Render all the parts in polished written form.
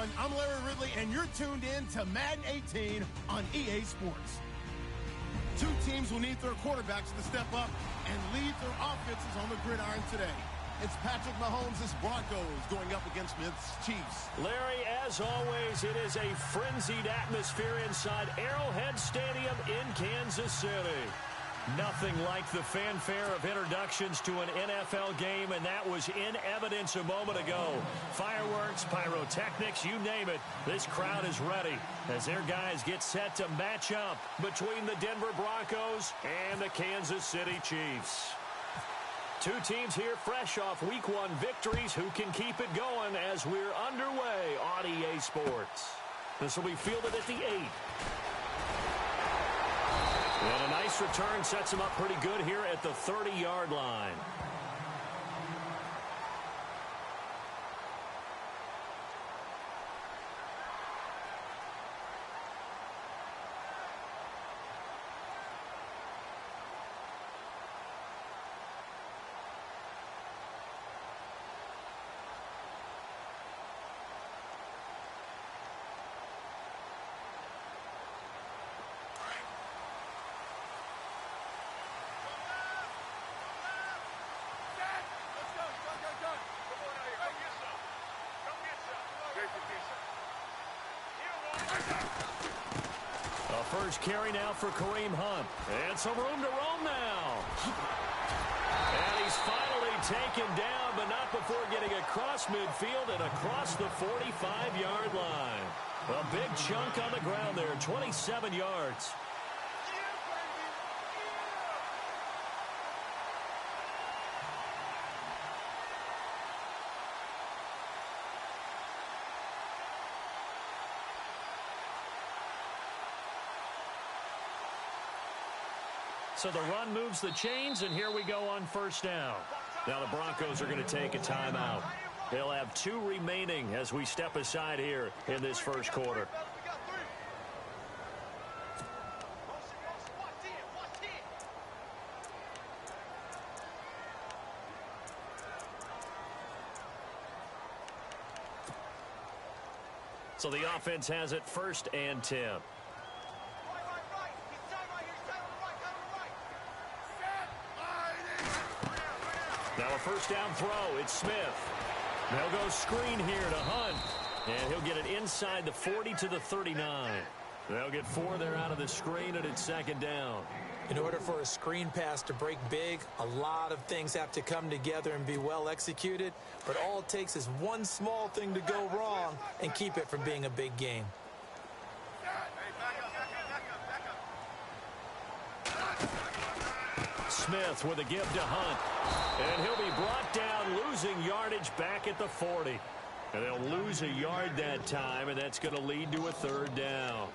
everyone. I'm Larry Ridley, and you're tuned in to Madden 18 on EA Sports. Two teams will need their quarterbacks to step up and lead their offenses on the gridiron today. It's Patrick Mahomes' Broncos going up against Smith's Chiefs. Larry, as always, it is a frenzied atmosphere inside Arrowhead Stadium in Kansas City. Nothing like the fanfare of introductions to an NFL game, and that was in evidence a moment ago. Fireworks, pyrotechnics, you name it. This crowd is ready as their guys get set to match up between the Denver Broncos and the Kansas City Chiefs. Two teams here fresh off Week 1 victories who can keep it going as we're underway on EA Sports. This will be fielded at the 8. And a nice return sets him up pretty good here at the 30-yard line. First carry now for Kareem Hunt. And some room to roam now. And he's finally taken down, but not before getting across midfield and across the 45-yard line. A big chunk on the ground there, 27 yards. So the run moves the chains, and here we go on first down. Now the Broncos are going to take a timeout. They'll have 2 remaining as we step aside here in this first quarter. So the offense has it 1st and 10. Now a first down throw. It's Smith. They'll go screen here to Hunt. And he'll get it inside the 40 to the 39. They'll get 4 there out of the screen, and it's 2nd down. In order for a screen pass to break big, a lot of things have to come together and be well executed. But all it takes is one small thing to go wrong and keep it from being a big game. Smith with a give to Hunt. And he'll be brought down, losing yardage back at the 40. And they'll lose a yard that time, and that's going to lead to a 3rd down.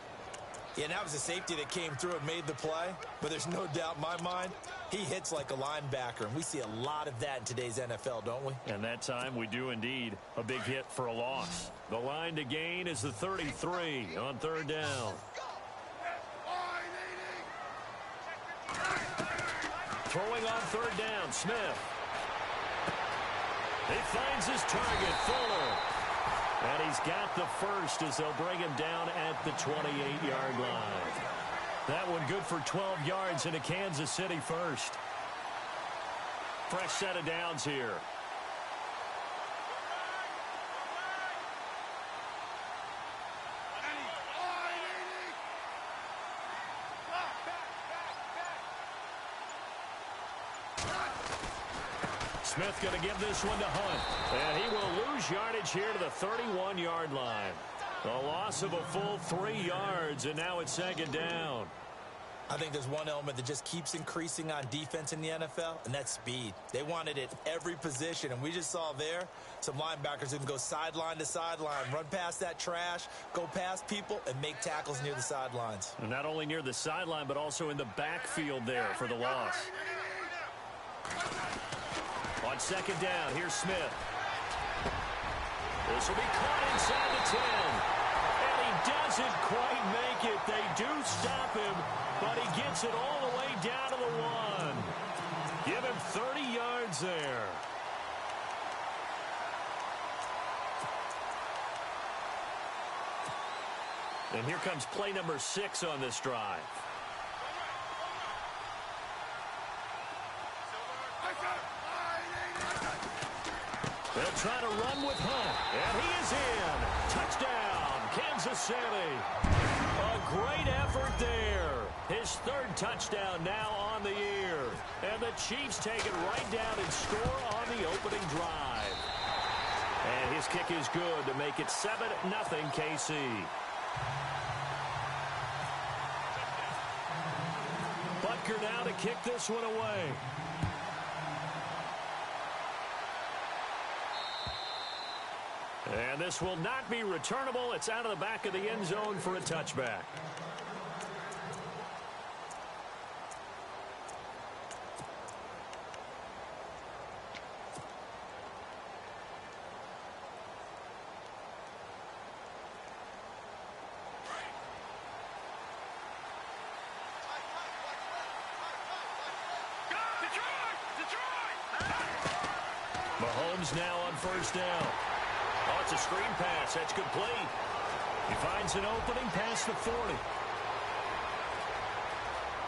Yeah, that was a safety that came through and made the play. But there's no doubt in my mind, he hits like a linebacker. And we see a lot of that in today's NFL, don't we? And that time we do indeed. A big hit for a loss. The line to gain is the 33 on 3rd down. Throwing on 3rd down, Smith. He finds his target, Fuller. And he's got the first as they'll bring him down at the 28-yard line. That one good for 12 yards into Kansas City first. Fresh set of downs here. Smith going to give this one to Hunt. And he will lose yardage here to the 31-yard line. A loss of a full 3 yards, and now it's 2nd down. I think there's one element that just keeps increasing on defense in the NFL, and that's speed. They want it at every position, and we just saw there some linebackers who can go sideline to sideline, run past that trash, go past people, and make tackles near the sidelines. And not only near the sideline, but also in the backfield there for the loss. On 2nd down, here's Smith. This will be caught inside the 10. And he doesn't quite make it. They do stop him, but he gets it all the way down to the 1. Give him 30 yards there. And here comes play number 6 on this drive. They'll try to run with Hunt, and he is in. Touchdown, Kansas City. A great effort there. His 3rd touchdown now on the year. And the Chiefs take it right down and score on the opening drive. And his kick is good to make it 7-0 KC. Butker now to kick this one away. And this will not be returnable. It's out of the back of the end zone for a touchback. Mahomes now on 1st down. Oh, it's a screen pass. That's complete. He finds an opening past the 40.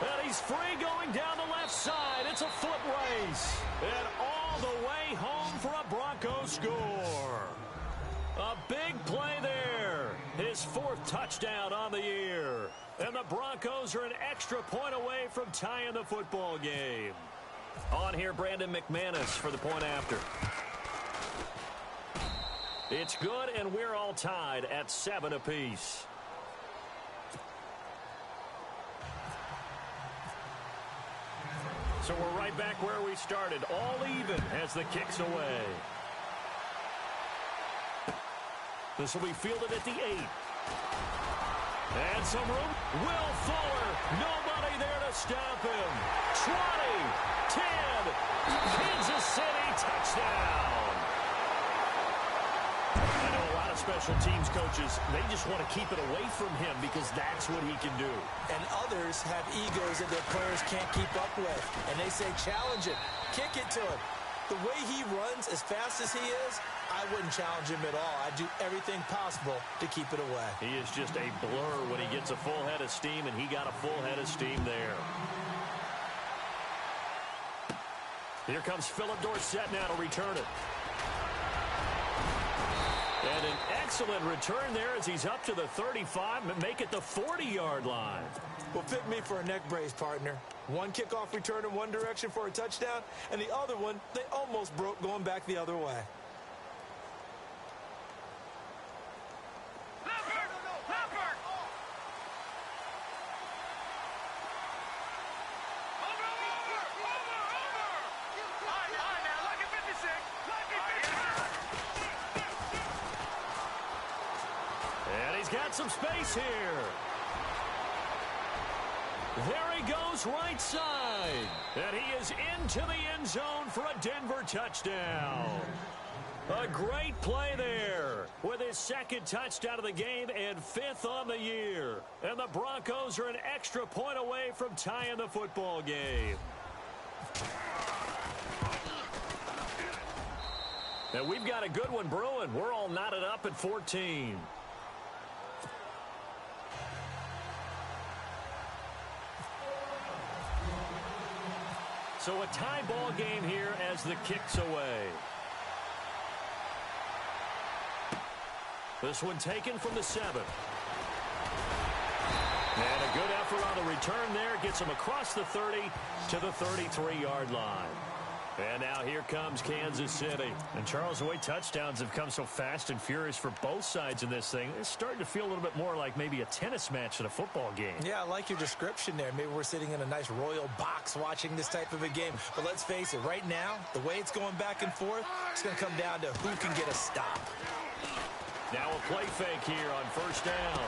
And he's free going down the left side. It's a foot race. And all the way home for a Broncos score. A big play there. His 4th touchdown on the year. And the Broncos are an extra point away from tying the football game. On here, Brandon McManus for the point after. It's good, and we're all tied at 7 apiece. So we're right back where we started, all even as the kick's away. This will be fielded at the 8. And some room. Will Fuller, nobody there to stop him. 20, 10, Kansas City touchdown. I know a lot of special teams coaches, they just want to keep it away from him because that's what he can do. And others have egos that their players can't keep up with. And they say, challenge it, kick it to him. The way he runs as fast as he is, I wouldn't challenge him at all. I'd do everything possible to keep it away. He is just a blur when he gets a full head of steam, and he got a full head of steam there. Here comes Philip Dorsett now to return it. And an excellent return there as he's up to the 35 and make it the 40-yard line. Well, pick me for a neck brace, partner. One kickoff return in one direction for a touchdown, and the other one, they almost broke going back the other way. Got some space here. There he goes right side. And he is into the end zone for a Denver touchdown. A great play there with his 2nd touchdown of the game and 5th on the year. And the Broncos are an extra point away from tying the football game. And we've got a good one brewing. We're all knotted up at 14. So a tie ball game here as the kick's away. This one taken from the 7. And a good effort on the return there. Gets him across the 30 to the 33-yard line. And now here comes Kansas City. And Charles, the way touchdowns have come so fast and furious for both sides in this thing, it's starting to feel a little bit more like maybe a tennis match at a football game. Yeah, I like your description there. Maybe we're sitting in a nice royal box watching this type of a game. But let's face it, right now, the way it's going back and forth, it's going to come down to who can get a stop. Now a play fake here on 1st down.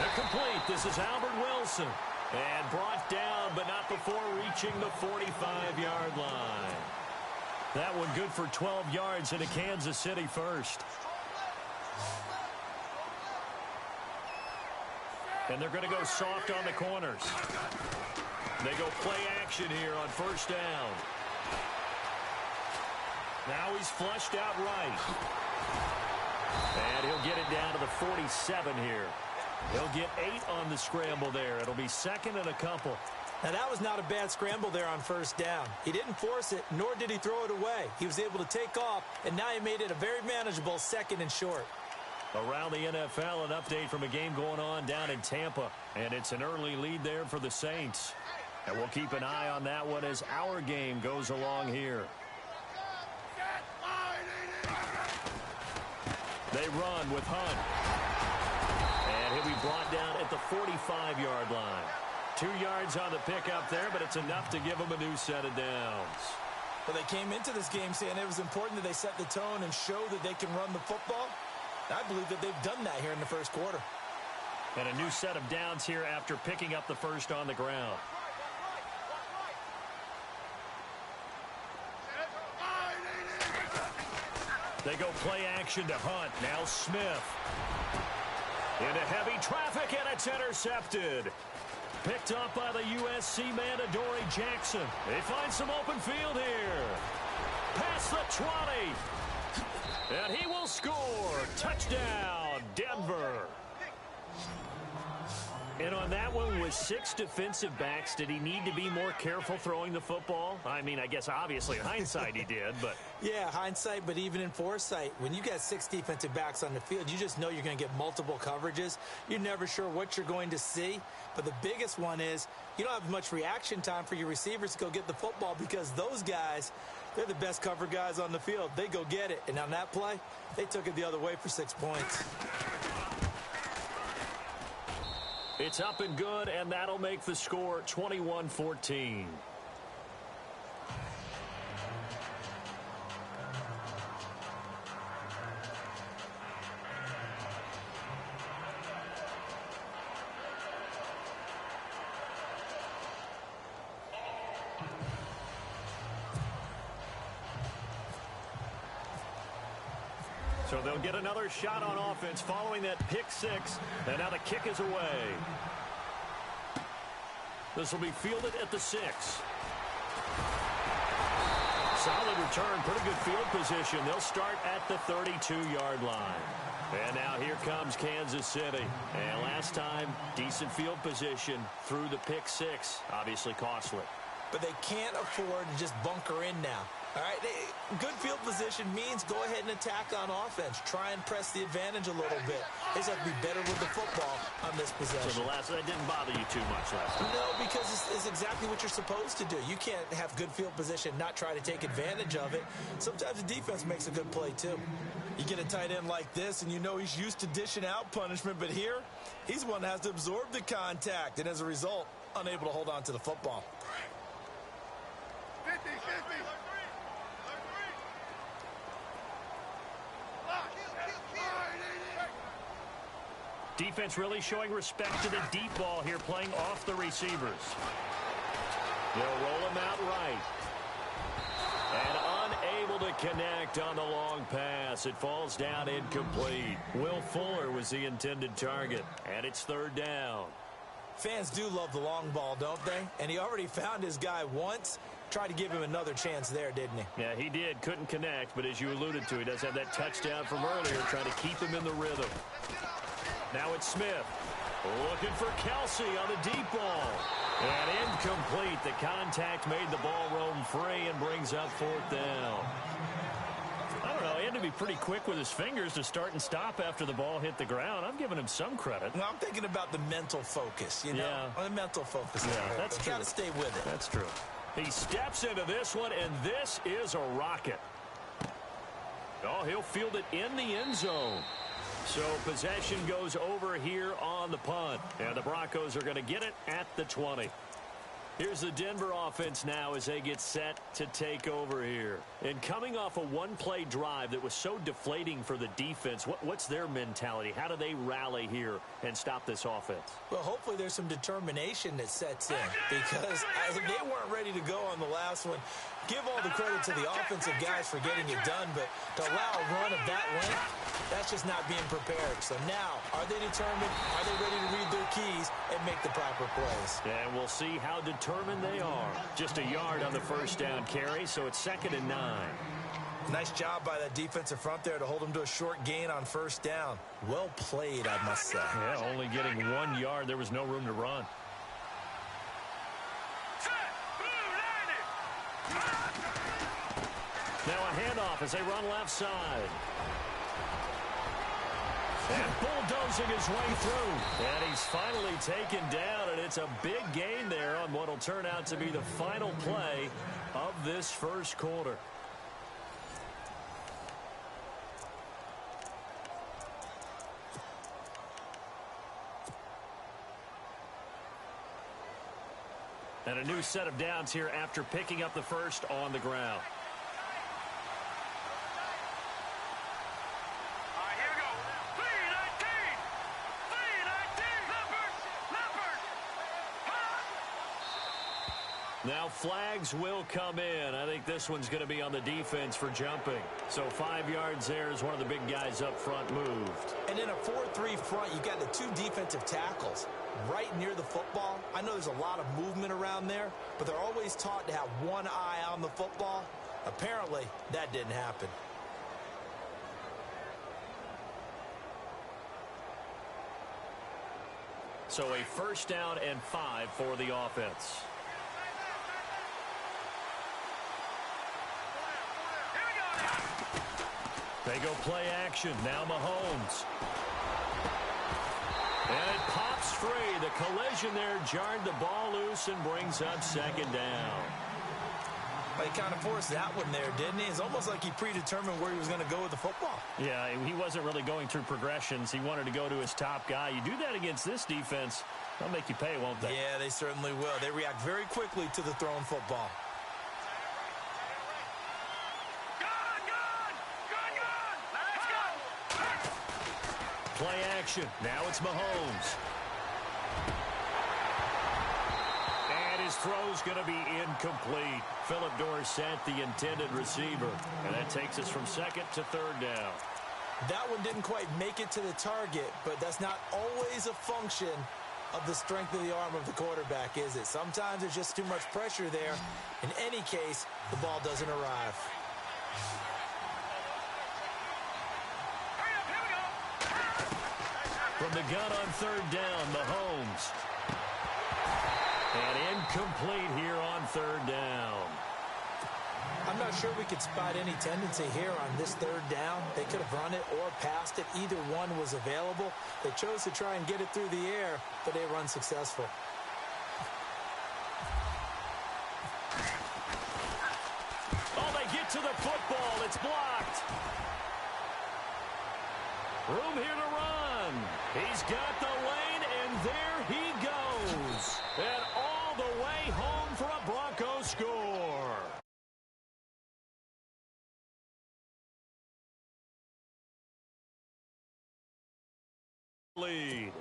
Incomplete. This is Albert Wilson. And brought down, but not before reaching the 45-yard line. That one good for 12 yards into Kansas City first. And they're going to go soft on the corners. They go play action here on 1st down. Now he's flushed out right. And he'll get it down to the 47 here. He'll get 8 on the scramble there. It'll be second and a couple. Now, that was not a bad scramble there on first down. He didn't force it, nor did he throw it away. He was able to take off, and now he made it a very manageable second and short. Around the NFL, an update from a game going on down in Tampa. And it's an early lead there for the Saints. And we'll keep an eye on that one as our game goes along here. They run with Hunt. And he'll be brought down at the 45-yard line. 2 yards on the pickup there, but it's enough to give them a new set of downs. Well, they came into this game saying it was important that they set the tone and show that they can run the football. I believe that they've done that here in the first quarter. And a new set of downs here after picking up the first on the ground. They go play action to Hunt. Now Smith. Into heavy traffic, and it's intercepted. Picked up by the USC man, Adoree Jackson. They find some open field here. Past the 20. And he will score. Touchdown, Denver. And on that one, with 6 defensive backs, did he need to be more careful throwing the football? I mean, I guess obviously in hindsight he did, but... Yeah, hindsight, but even in foresight, when you got 6 defensive backs on the field, you just know you're going to get multiple coverages. You're never sure what you're going to see. But the biggest one is you don't have much reaction time for your receivers to go get the football because those guys, they're the best cover guys on the field. They go get it. And on that play, they took it the other way for 6 points. It's up and good, and that'll make the score 21-14. So they'll get another shot on offense following that pick 6. And now the kick is away. This will be fielded at the 6. Solid return, pretty good field position. They'll start at the 32-yard line. And now here comes Kansas City. And last time, decent field position through the pick 6. Obviously costly. But they can't afford to just bunker in now. All right, good field position means go ahead and attack on offense. Try and press the advantage a little bit. They just have to be better with the football on this possession. So that didn't bother you too much last time? No, because it's exactly what you're supposed to do. You can't have good field position, not try to take advantage of it. Sometimes the defense makes a good play, too. You get a tight end like this, and you know he's used to dishing out punishment, but here, he's the one that has to absorb the contact, and as a result, unable to hold on to the football. 50, 50. Defense really showing respect to the deep ball here, playing off the receivers. They'll roll him out right. And unable to connect on the long pass. It falls down incomplete. Will Fuller was the intended target. And it's 3rd down. Fans do love the long ball, don't they? And he already found his guy once. Tried to give him another chance there, didn't he? Yeah, he did. Couldn't connect, but as you alluded to, he does have that touchdown from earlier, trying to keep him in the rhythm. Now it's Smith. Looking for Kelsey on the deep ball. And incomplete. The contact made the ball roam free and brings up 4th down. I don't know. He had to be pretty quick with his fingers to start and stop after the ball hit the ground. I'm giving him some credit. Well, I'm thinking about the mental focus, you know? Yeah. The mental focus. Yeah, that's true. Got to stay with it. That's true. He steps into this one, and this is a rocket. Oh, he'll field it in the end zone. So possession goes over here on the punt. And the Broncos are going to get it at the 20. Here's the Denver offense now as they get set to take over here. And coming off a one-play drive that was so deflating for the defense, what's their mentality? How do they rally here and stop this offense? Well, hopefully there's some determination that sets in because they weren't ready to go on the last one. Give all the credit to the offensive guys for getting it done, but to allow a run of that length, that's just not being prepared. So now, are they determined? Are they ready to read their keys and make the proper plays? And we'll see how determined they are. Just a yard on the first down carry, so it's 2nd and 9. Nice job by that defensive front there to hold him to a short gain on first down. Well played, I must say. Yeah, only getting 1 yard. There was no room to run. Now a handoff as they run left side. And bulldozing his way through. And he's finally taken down, and it's a big gain there on what will turn out to be the final play of this first quarter. And a new set of downs here after picking up the first on the ground. Now flags will come in. I think this one's going to be on the defense for jumping. So 5 yards there as one of the big guys up front moved. And in a 4-3 front, you got the 2 defensive tackles right near the football. I know there's a lot of movement around there, but they're always taught to have one eye on the football. Apparently, that didn't happen. So a first down and 5 for the offense. They go play action. Now Mahomes. And it pops free. The collision there jarred the ball loose and brings up second down. Well, he kind of forced that one there, didn't he? It's almost like he predetermined where he was going to go with the football. Yeah, he wasn't really going through progressions. He wanted to go to his top guy. You do that against this defense, they'll make you pay, won't they? Yeah, they certainly will. They react very quickly to the thrown football. Play action. Now it's Mahomes. And his throw's going to be incomplete. Philip Dorsett, the intended receiver. And that takes us from second to third down. That one didn't quite make it to the target, but that's not always a function of the strength of the arm of the quarterback, is it? Sometimes there's just too much pressure there. In any case, the ball doesn't arrive. From the gun on third down, Mahomes. And incomplete here on third down. I'm not sure we could spot any tendency here on this third down. They could have run it or passed it. Either one was available. They chose to try and get it through the air, but they were unsuccessful. Oh, they get to the football. It's blocked. Room here to run. He's got the lane, and there he goes. And all the way home for a Broncos score. Lead.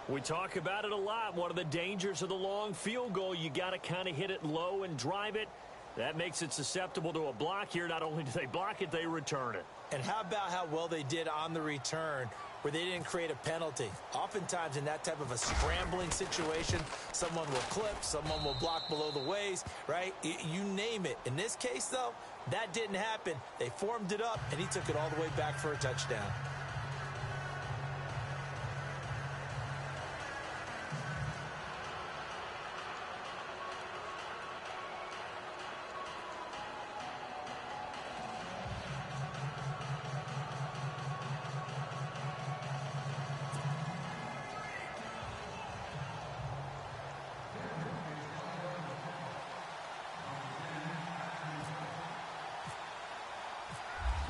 We talk about it a lot. One of the dangers of the long field goal, you got to kind of hit it low and drive it. That makes it susceptible to a block here. Not only do they block it, they return it. And how about how well they did on the return, where they didn't create a penalty? Oftentimes in that type of a scrambling situation, someone will clip, someone will block below the waist, right? You name it. In this case, though, that didn't happen. They formed it up, and he took it all the way back for a touchdown.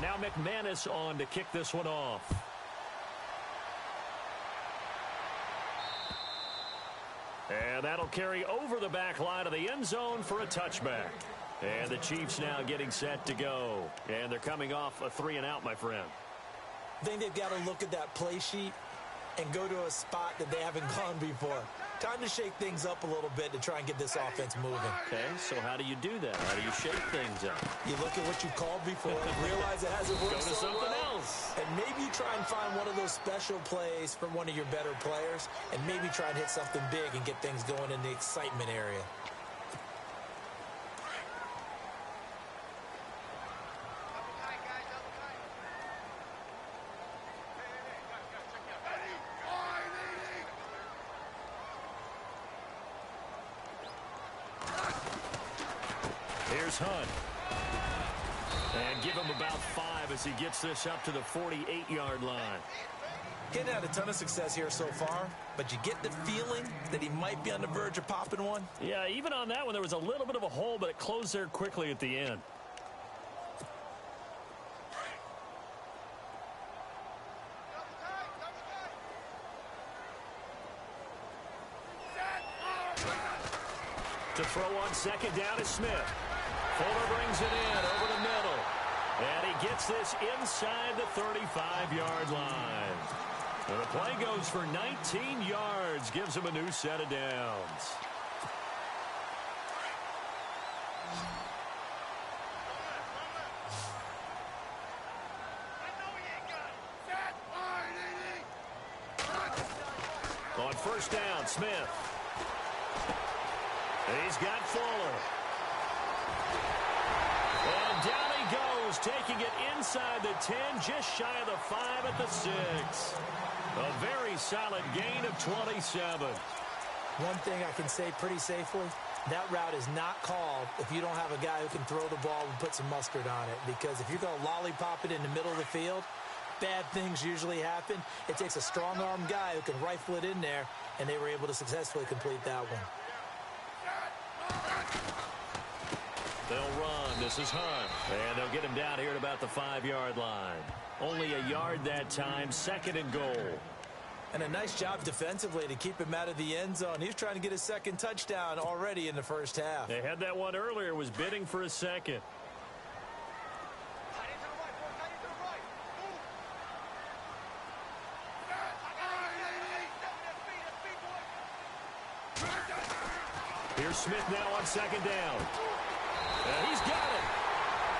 Now McManus on to kick this one off. And that'll carry over the back line of the end zone for a touchback. And the Chiefs now getting set to go. And they're coming off a 3-and-out, my friend. I think they've got to look at that play sheet and go to a spot that they haven't gone before. Time to shake things up a little bit to try and get this offense moving. Okay, so how do you do that? How do you shake things up? You look at what you called before, realize it hasn't worked Go to so something well, else. and maybe you try and find one of those special plays from one of your better players, and maybe try and hit something big and get things going in the excitement area. Here's Hunt. And give him about 5 as he gets this up to the 48-yard line. Getting had a ton of success here so far, but you get the feeling that he might be on the verge of popping one. Yeah, even on that one, there was a little bit of a hole, but it closed there quickly at the end. To throw on second down is Smith. Fuller brings it in over the middle. And he gets this inside the 35-yard line. And the play goes for 19 yards. Gives him a new set of downs. On first down, Smith. He's got Fuller. And down he goes, taking it inside the 10, just shy of the 5 at the 6. A very solid gain of 27. One thing I can say pretty safely, that route is not called if you don't have a guy who can throw the ball and put some mustard on it. Because if you're going to lollipop it in the middle of the field, bad things usually happen. It takes a strong-arm guy who can rifle it in there, and they were able to successfully complete that one. They'll run. This is Hunt. And they'll get him down here at about the 5-yard line. Only a yard that time, second and goal. And a nice job defensively to keep him out of the end zone. He's trying to get his second touchdown already in the first half. They had that one earlier, was bidding for a second. Here's Smith now on second down. And he's got it.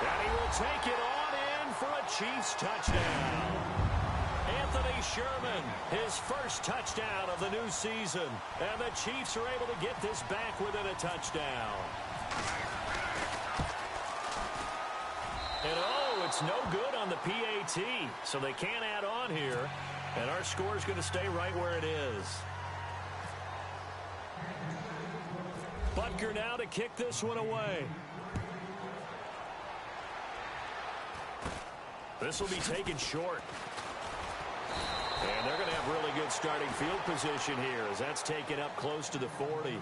And he will take it on in for a Chiefs touchdown. Anthony Sherman, his first touchdown of the new season. And the Chiefs are able to get this back within a touchdown. And oh, it's no good on the PAT. So they can't add on here. And our score is going to stay right where it is. Butker now to kick this one away. This will be taken short. And they're going to have really good starting field position here as that's taken up close to the 40.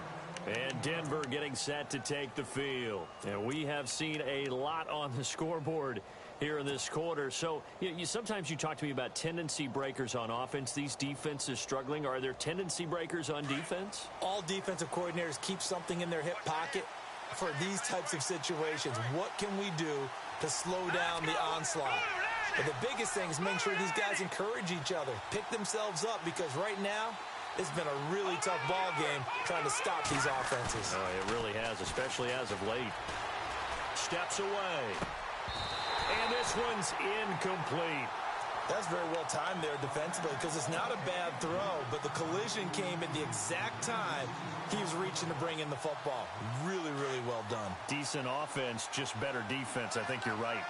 And Denver getting set to take the field. And we have seen a lot on the scoreboard here in this quarter. So sometimes you talk to me about tendency breakers on offense. These defenses struggling. Are there tendency breakers on defense? All defensive coordinators keep something in their hip pocket for these types of situations. What can we do to slow down the onslaught? But the biggest thing is make sure these guys encourage each other, pick themselves up, because right now it's been a really tough ball game trying to stop these offenses. Oh, it really has, especially as of late. Steps away. And this one's incomplete. That's very well timed there defensively because it's not a bad throw, but the collision came at the exact time he was reaching to bring in the football. Really, really well done. Decent offense, just better defense. I think you're right.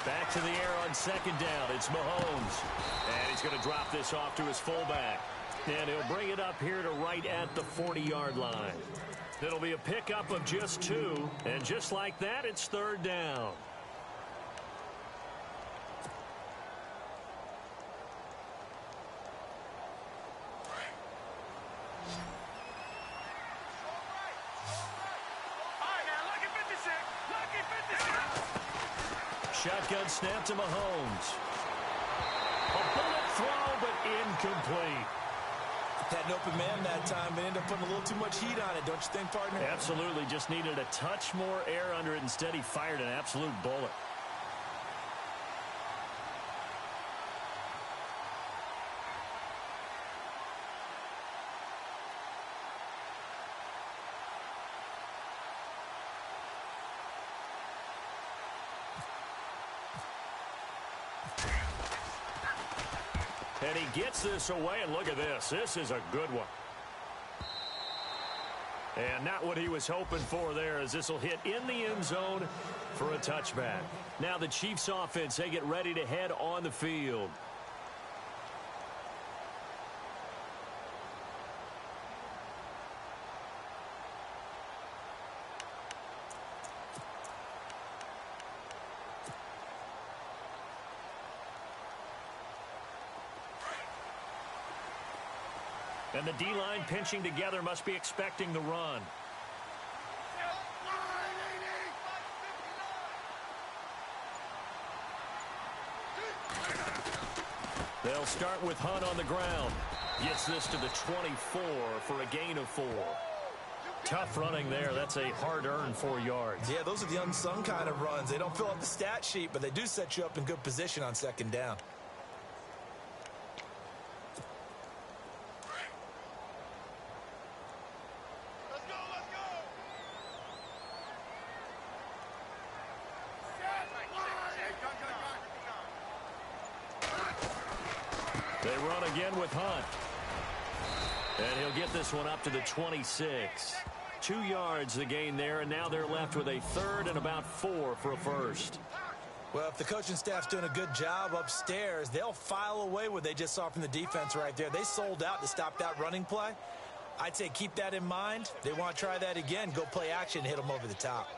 Back to the air on second down. It's Mahomes. And he's going to drop this off to his fullback. And he'll bring it up here to right at the 40-yard line. It'll be a pickup of just 2. And just like that, it's third down. Shotgun snap to Mahomes. A bullet throw, but incomplete. Had an open man that time, but ended up putting a little too much heat on it, don't you think, partner? Absolutely. Just needed a touch more air under it. Instead, he fired an absolute bullet. And he gets this away, and look at this. This is a good one. And not what he was hoping for there, as this will hit in the end zone for a touchback. Now the Chiefs offense, they get ready to head on the field. And the D-line pinching together must be expecting the run. They'll start with Hunt on the ground. Gets this to the 24 for a gain of 4. Tough running there. That's a hard-earned 4 yards. Yeah, those are the unsung kind of runs. They don't fill up the stat sheet, but they do set you up in good position on second down. They run again with Hunt. And he'll get this one up to the 26. 2 yards the gain there, and now they're left with a third and about 4 for a first. Well, if the coaching staff's doing a good job upstairs, they'll file away what they just saw from the defense right there. They sold out to stop that running play. I'd say keep that in mind. They want to try that again. Go play action, hit them over the top.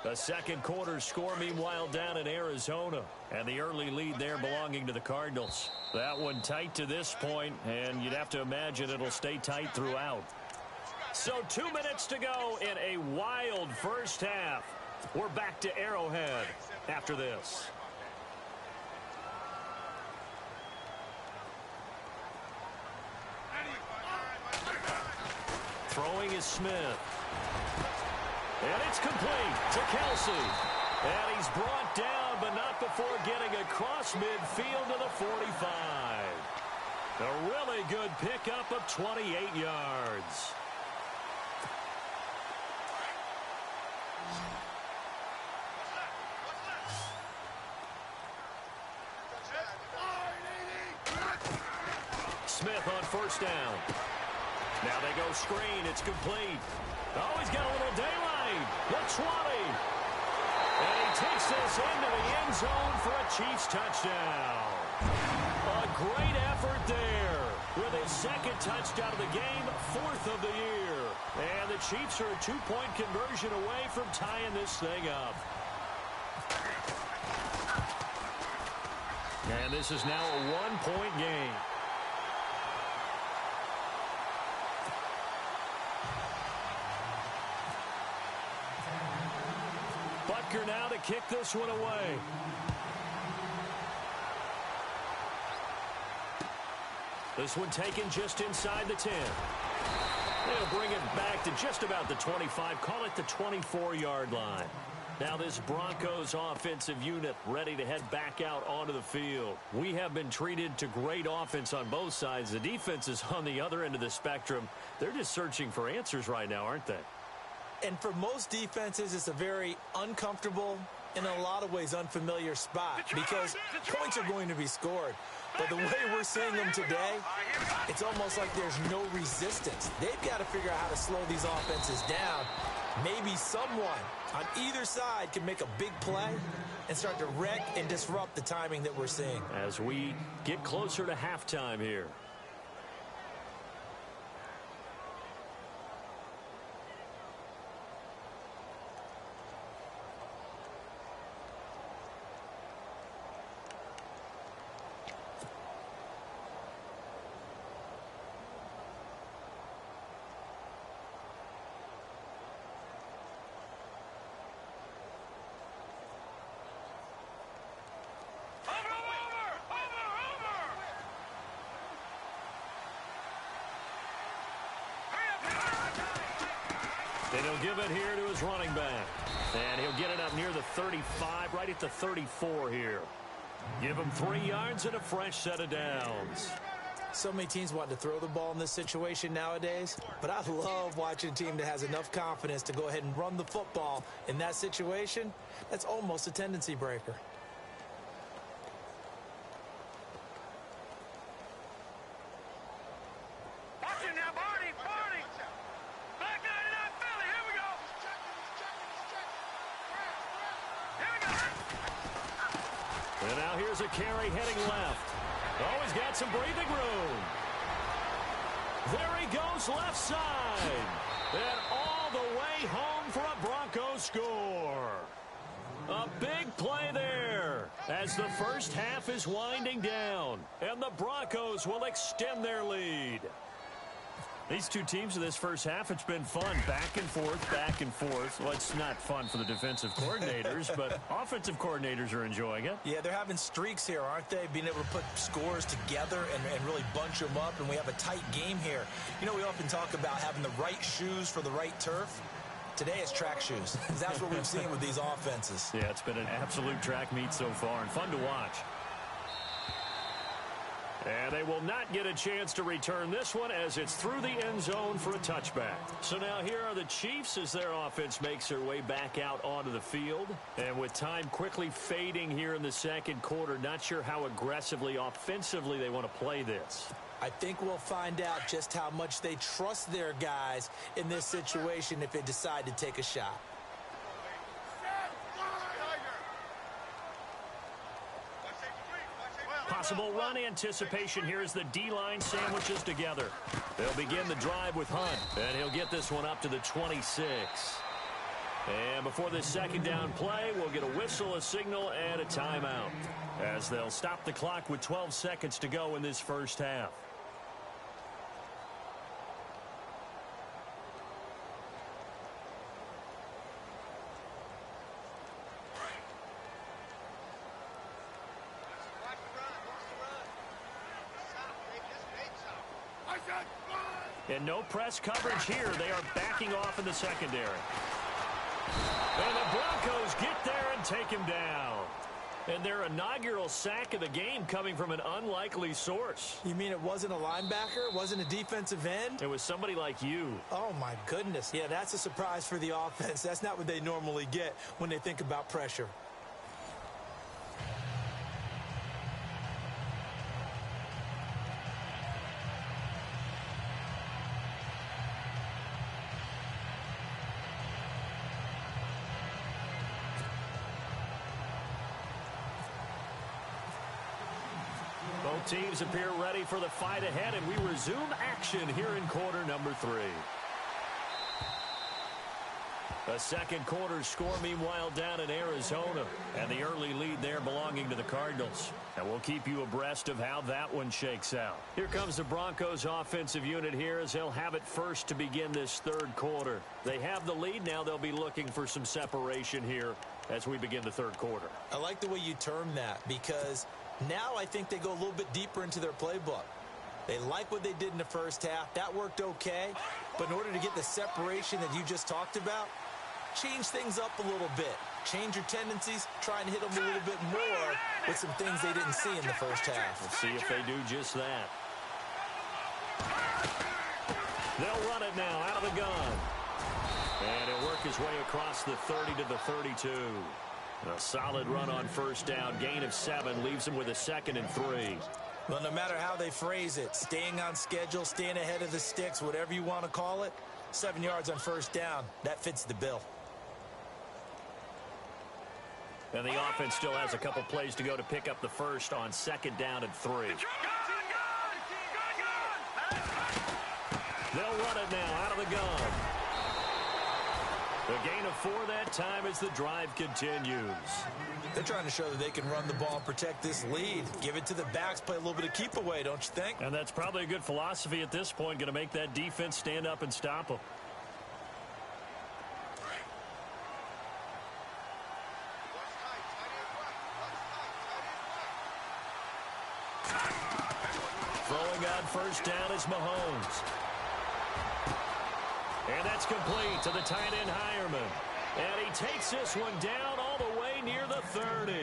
The second quarter score, meanwhile, down in Arizona. And the early lead there belonging to the Cardinals. That one tight to this point, and you'd have to imagine it'll stay tight throughout. So 2 minutes to go in a wild first half. We're back to Arrowhead after this. Throwing is Smith. And it's complete to Kelsey. And he's brought down, but not before getting across midfield to the 45. A really good pickup of 28 yards. Smith on first down. Now they go screen. It's complete. Oh, he's got a little daylight. The 20. And he takes this into the end zone for a Chiefs touchdown. A great effort there with his second touchdown of the game, 4th of the year. And the Chiefs are a 2-point conversion away from tying this thing up. And this is now a 1-point game. Butker now to kick this one away. This one taken just inside the 10. They'll bring it back to just about the 25. Call it the 24-yard line. Now this Broncos offensive unit ready to head back out onto the field. We have been treated to great offense on both sides. The defense is on the other end of the spectrum. They're just searching for answers right now, aren't they? And for most defenses, it's a very uncomfortable, in a lot of ways, unfamiliar spot because points are going to be scored. But the way we're seeing them today, it's almost like there's no resistance. They've got to figure out how to slow these offenses down. Maybe someone on either side can make a big play and start to wreck and disrupt the timing that we're seeing. As we get closer to halftime here. And he'll give it here to his running back. And he'll get it up near the 35, right at the 34 here. Give him 3 yards and a fresh set of downs. So many teams want to throw the ball in this situation nowadays, but I love watching a team that has enough confidence to go ahead and run the football in that situation. That's almost a tendency breaker. And now here's a carry heading left. Oh, he's got some breathing room. There he goes left side. And all the way home for a Broncos score. A big play there as the first half is winding down. And the Broncos will extend their lead. These two teams in this first half, it's been fun. Back and forth, back and forth. Well, it's not fun for the defensive coordinators, but offensive coordinators are enjoying it. Yeah, they're having streaks here, aren't they? Being able to put scores together and really bunch them up, and we have a tight game here. You know, we often talk about having the right shoes for the right turf. Today it's track shoes. That's what we've seen with these offenses. Yeah, it's been an absolute track meet so far and fun to watch. And they will not get a chance to return this one as it's through the end zone for a touchback. So now here are the Chiefs as their offense makes their way back out onto the field. And with time quickly fading here in the second quarter, not sure how aggressively, offensively they want to play this. I think we'll find out just how much they trust their guys in this situation if they decide to take a shot. Possible run anticipation here as the D-line sandwiches together. They'll begin the drive with Hunt, and he'll get this one up to the 26. And before this second down play, we'll get a whistle, a signal, and a timeout, as they'll stop the clock with 12 seconds to go in this first half. And no press coverage here. They are backing off in the secondary. And the Broncos get there and take him down. And their inaugural sack of the game coming from an unlikely source. You mean it wasn't a linebacker? It wasn't a defensive end? It was somebody like you. Oh, my goodness. Yeah, that's a surprise for the offense. That's not what they normally get when they think about pressure. Both teams appear ready for the fight ahead, and we resume action here in quarter number 3. A second quarter score, meanwhile, down in Arizona, and the early lead there belonging to the Cardinals. And we'll keep you abreast of how that one shakes out. Here comes the Broncos offensive unit here as they'll have it first to begin this third quarter. They have the lead. Now they'll be looking for some separation here as we begin the third quarter. I like the way you term that, because now I think they go a little bit deeper into their playbook. They like what they did in the first half. That worked okay. But in order to get the separation that you just talked about, change things up a little bit. Change your tendencies. Try and hit them a little bit more with some things they didn't see in the first half. We'll see if they do just that. They'll run it now out of the gun. And he'll work his way across the 30 to the 32. A solid run on first down. Gain of 7 leaves him with a 2nd and 3. Well, no matter how they phrase it, staying on schedule, staying ahead of the sticks, whatever you want to call it, 7 yards on first down, that fits the bill. And the offense still has a couple plays to go to pick up the first on 2nd down and 3. They'll run it now out of the gun. The gain of 4 that time as the drive continues. They're trying to show that they can run the ball and protect this lead. Give it to the backs, play a little bit of keep away, don't you think? And that's probably a good philosophy at this point, going to make that defense stand up and stop them. Throwing on first down is Mahomes. And that's complete to the tight end, Hireman. And he takes this one down all the way near the 30.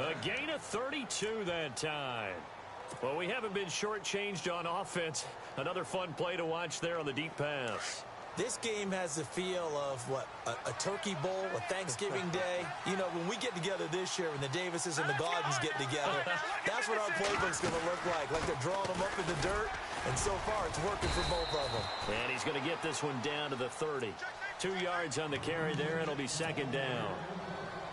A gain of 32 that time. Well, we haven't been shortchanged on offense. Another fun play to watch there on the deep pass. This game has the feel of, what, a turkey bowl, a Thanksgiving day. You know, when we get together this year, when the Davises and the Gardens get together, that's what our playbook's going to look like. Like they're drawing them up in the dirt, and so far it's working for both of them. And he's going to get this one down to the 30. 2 yards on the carry there, and it'll be 2nd down.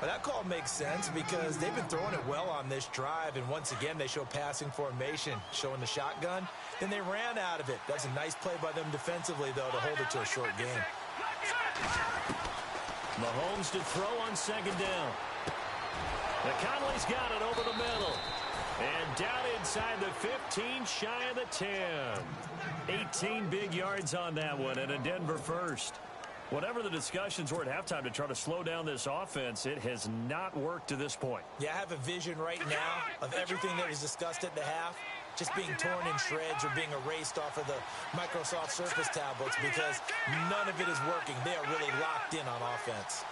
Well, that call makes sense because they've been throwing it well on this drive, and once again they show passing formation, showing the shotgun. Then they ran out of it. That's a nice play by them defensively, though, to hold it to a short game. Mahomes to throw on 2nd down. The Conley's got it over the middle. And down inside the 15, shy of the 10. 18 big yards on that one, and a Denver first. Whatever the discussions were at halftime to try to slow down this offense, it has not worked to this point. Yeah, I have a vision right now of everything that was discussed at the half just being torn in shreds or being erased off of the Microsoft Surface tablets because none of it is working. They are really locked in on offense.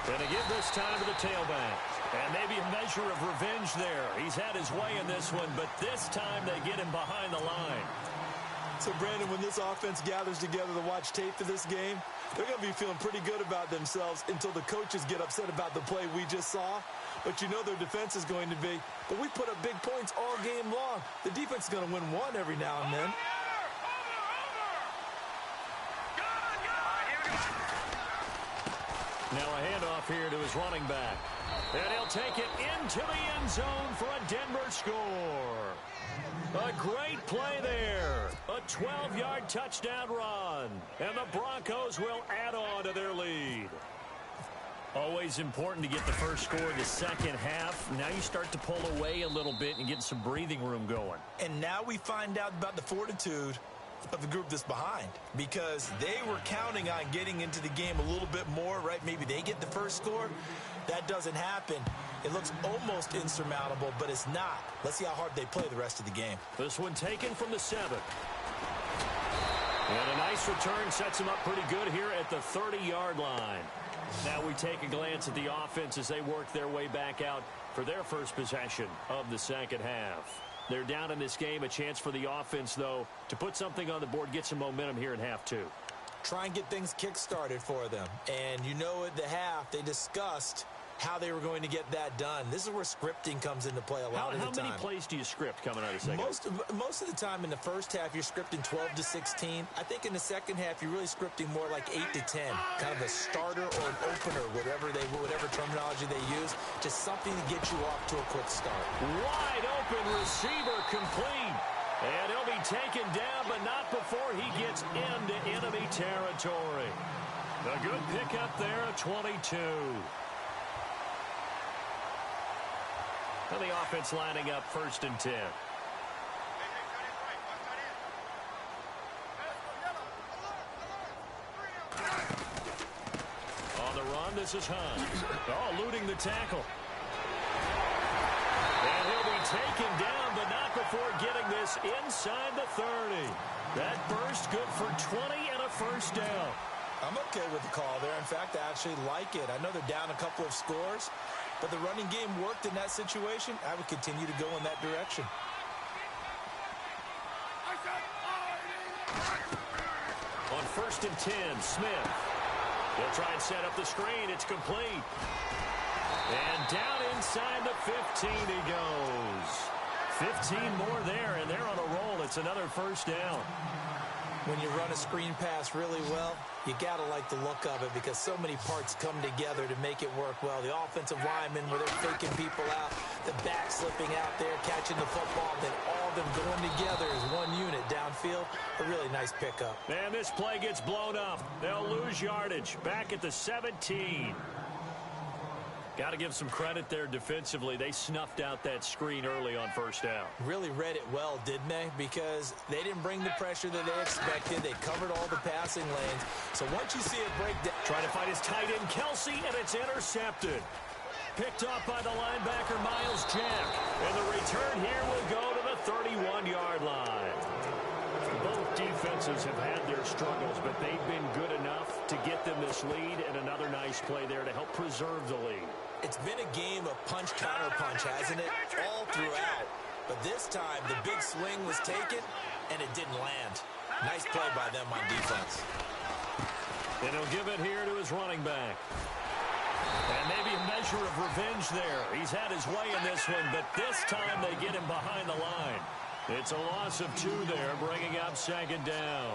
And to give this time to the tailback. And maybe a measure of revenge there. He's had his way in this one, but this time they get him behind the line. So, Brandon, when this offense gathers together to watch tape for this game, they're going to be feeling pretty good about themselves until the coaches get upset about the play we just saw. But you know their defense is going to be. But we put up big points all game long. The defense is going to win one every now and then. Now a handoff here to his running back. And he'll take it into the end zone for a Denver score. A great play there. A 12-yard touchdown run. And the Broncos will add on to their lead. Always important to get the first score in the second half. Now you start to pull away a little bit and get some breathing room going. And now we find out about the fortitude of the group that's behind, because they were counting on getting into the game a little bit more, right? Maybe they get the first score. That doesn't happen. It looks almost insurmountable, but it's not. Let's see how hard they play the rest of the game. This one taken from the 7. And a nice return sets them up pretty good here at the 30-yard line. Now we take a glance at the offense as they work their way back out for their first possession of the second half. They're down in this game. A chance for the offense, though, to put something on the board, get some momentum here in half 2. Try and get things kick-started for them. And you know at the half, they discussed how they were going to get that done. This is where scripting comes into play a lot of the time. How many plays do you script coming out of the second? Most of the time in the first half, you're scripting 12 to 16. I think in the second half, you're really scripting more like 8 to 10. Kind of a starter or an opener, whatever terminology they use. Just something to get you off to a quick start. Wide open receiver complete. And he'll be taken down, but not before he gets into enemy territory. A good pickup there at 22. And the offense lining up 1st and 10. On the run, this is Hunt. Oh, eluding the tackle. And he'll be taken down, but not before getting this inside the 30. That burst good for 20 and a first down. I'm okay with the call there. In fact, I actually like it. I know they're down a couple of scores, but the running game worked in that situation. I would continue to go in that direction. On 1st and 10, Smith. He'll try and set up the screen. It's complete. And down inside the 15 he goes. 15 more there, and they're on a roll. It's another first down. When you run a screen pass really well, you got to like the look of it because so many parts come together to make it work well. The offensive linemen, where they're faking people out, the back slipping out there, catching the football, then all of them going together as one unit downfield. A really nice pickup. And this play gets blown up. They'll lose yardage. Back at the 17. Got to give some credit there defensively. They snuffed out that screen early on first down. Really read it well, didn't they? Because they didn't bring the pressure that they expected. They covered all the passing lanes. So once you see it break down. Trying to find his tight end, Kelsey, and it's intercepted. Picked off by the linebacker, Miles Jack. And the return here will go to the 31-yard line. Both defenses have had their struggles, but they've been good enough to get them this lead, and another nice play there to help preserve the lead. It's been a game of punch-counter-punch, hasn't it? All throughout. But this time, the big swing was taken, and it didn't land. Nice play by them on defense. And he'll give it here to his running back. And maybe a measure of revenge there. He's had his way in this one, but this time they get him behind the line. It's a loss of 2 there, bringing up 2nd down.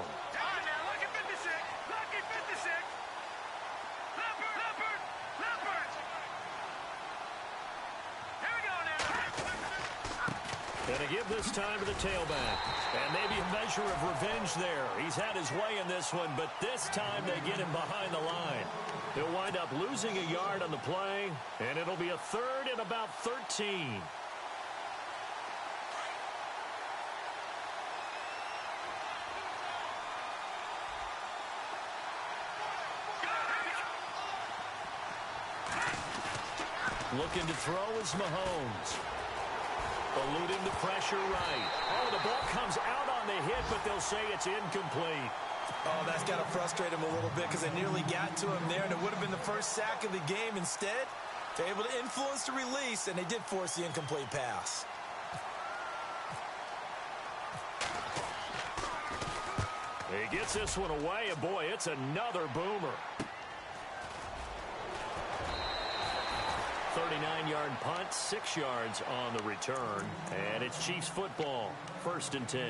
And to give this time to the tailback. And maybe a measure of revenge there. He's had his way in this one, but this time they get him behind the line. He'll wind up losing a yard on the play, and it'll be a third and about 13. Looking to throw is Mahomes. Eluding the pressure right. Oh, the ball comes out on the hit, but they'll say it's incomplete. Oh, that's got to frustrate him a little bit because they nearly got to him there, and it would have been the first sack of the game. Instead, they're able to influence the release, and they did force the incomplete pass. He gets this one away, and boy, it's another boomer. 39-yard punt, 6 yards on the return. And it's Chiefs football, 1st and 10.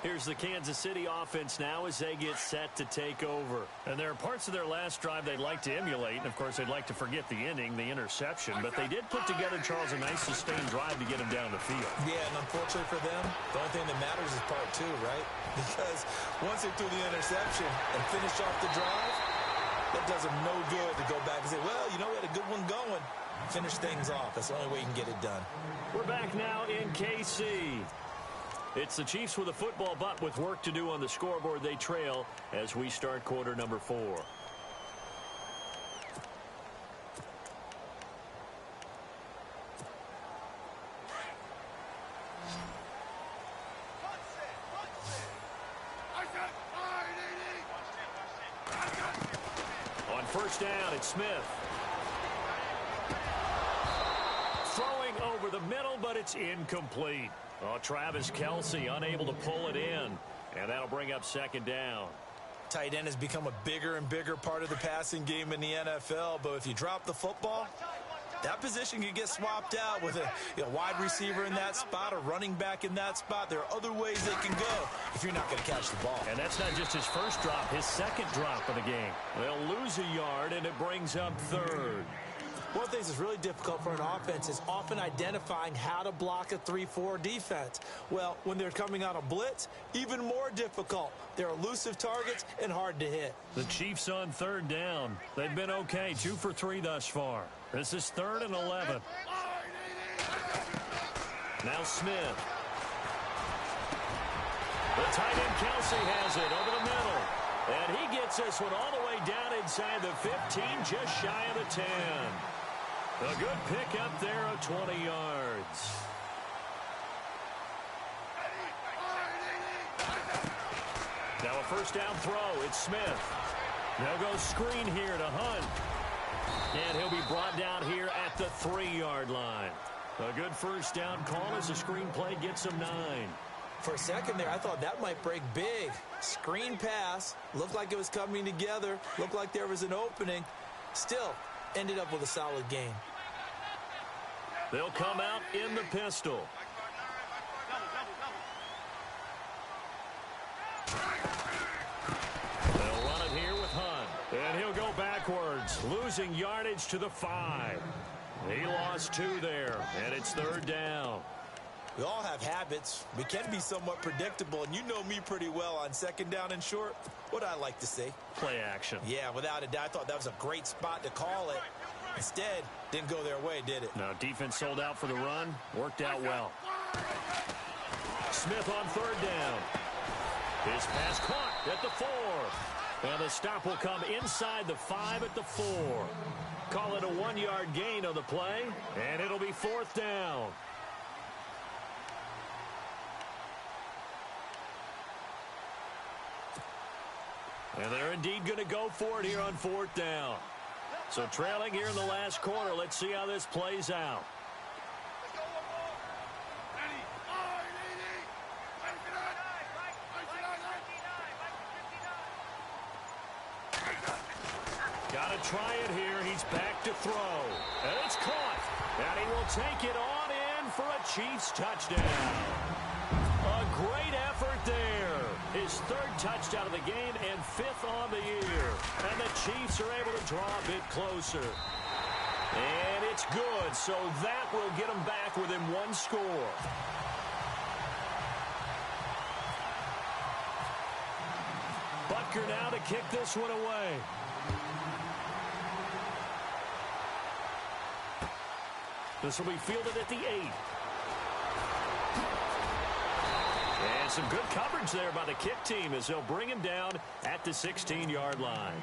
Here's the Kansas City offense now as they get set to take over. And there are parts of their last drive they'd like to emulate. And, of course, they'd like to forget the ending, the interception. But they did put together, Charles, a nice sustained drive to get him down the field. Yeah, and unfortunately for them, the only thing that matters is part 2, right? Because once they threw the interception and finished off the drive, that does them no good to go back and say, well, you know, we had a good one going. Finish things off. That's the only way you can get it done. We're back now in KC. It's the Chiefs with a football, but with work to do on the scoreboard. They trail as we start quarter number 4. On first down, it's Smith. Throwing over the middle, but it's incomplete. Oh, Travis Kelce unable to pull it in, and that'll bring up 2nd down. Tight end has become a bigger and bigger part of the passing game in the NFL, but if you drop the football, that position can get swapped out with a wide receiver in that spot, a running back in that spot. There are other ways they can go if you're not going to catch the ball. And that's not just his first drop, his 2nd drop of the game. They'll lose a yard, and it brings up 3rd. One of the things that's really difficult for an offense is often identifying how to block a 3-4 defense. Well, when they're coming out of blitz, even more difficult. They're elusive targets and hard to hit. The Chiefs on 3rd down. They've been okay, 2 for 3 thus far. This is 3rd and 11. Now Smith. The tight end Kelce has it over the middle. And he gets this one all the way down inside the 15, just shy of the 10. A good pick up there of 20 yards. Now a first down throw. It's Smith. They'll go screen here to Hunt. And he'll be brought down here at the 3-yard line. A good first down call as the screen play gets him 9. For a second there, I thought that might break big. Screen pass. Looked like it was coming together. Looked like there was an opening. Still, ended up with a solid game. They'll come out in the pistol. They'll run it here with Hunt. And he'll go backwards, losing yardage to the 5. He lost 2 there, and it's 3rd down. We all have habits. We can be somewhat predictable, and you know me pretty well on 2nd down and short. What I like to see? Play action. Yeah, without a doubt. I thought that was a great spot to call it. Instead, didn't go their way, did it? No, defense sold out for the run. Worked out well. Smith on 3rd down. His pass caught at the 4. And the stop will come inside the 5 at the 4. Call it a 1-yard gain on the play, and it'll be 4th down. And they're indeed going to go for it here on 4th down. So trailing here in the last quarter. Let's see how this plays out. Got to try it here. He's back to throw. And it's caught. And he will take it on in for a Chiefs touchdown. A great effort there. His 3rd touchdown of the game and 5th on the year. And the Chiefs are able to draw a bit closer. And it's good, so that will get them back within 1 score. Butker now to kick this one away. This will be fielded at the 8. And some good coverage there by the kick team as they'll bring him down at the 16-yard line.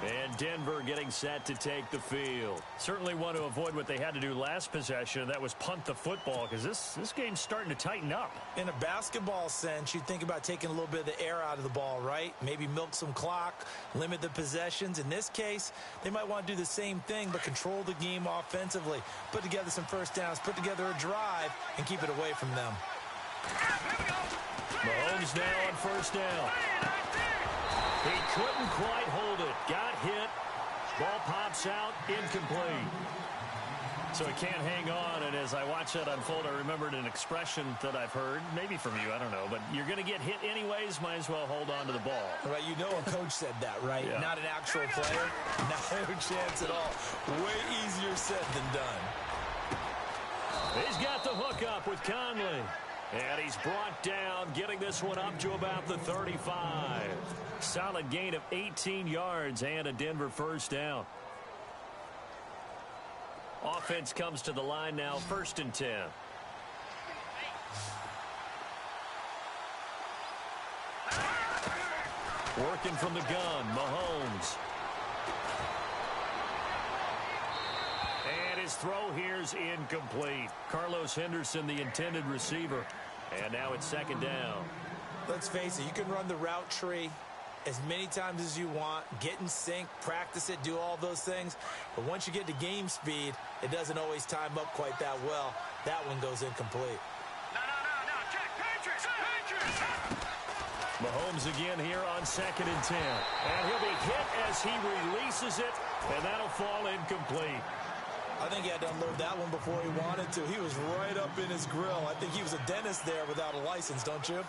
And Denver getting set to take the field. Certainly want to avoid what they had to do last possession. That was punt the football, because this game's starting to tighten up. In a basketball sense, you think about taking a little bit of the air out of the ball, right? Maybe milk some clock, limit the possessions. In this case, they might want to do the same thing, but control the game offensively. Put together some first downs, put together a drive, and keep it away from them. Mahomes now on first down. He couldn't quite hold it. Got hit. Ball pops out. Incomplete. So he can't hang on. And as I watch that unfold, I remembered an expression that I've heard, maybe from you, I don't know. But you're going to get hit anyways. Might as well hold on to the ball. Right, you know a coach said that, right? Yeah. Not an actual player. No chance at all. Way easier said than done. He's got the hook up with Conley. And he's brought down, getting this one up to about the 35. Solid gain of 18 yards and a Denver first down. Offense comes to the line now, 1st and 10. Working from the gun, Mahomes. And his throw here's incomplete. Carlos Henderson, the intended receiver. And now it's 2nd down. Let's face it, you can run the route tree as many times as you want, get in sync, practice it, do all those things. But once you get to game speed, it doesn't always time up quite that well. That one goes incomplete. No, check, Patriots! Mahomes again here on 2nd and 10. And he'll be hit as he releases it, and that'll fall incomplete. I think he had to unload that one before he wanted to. He was right up in his grill. I think he was a dentist there without a license, don't you?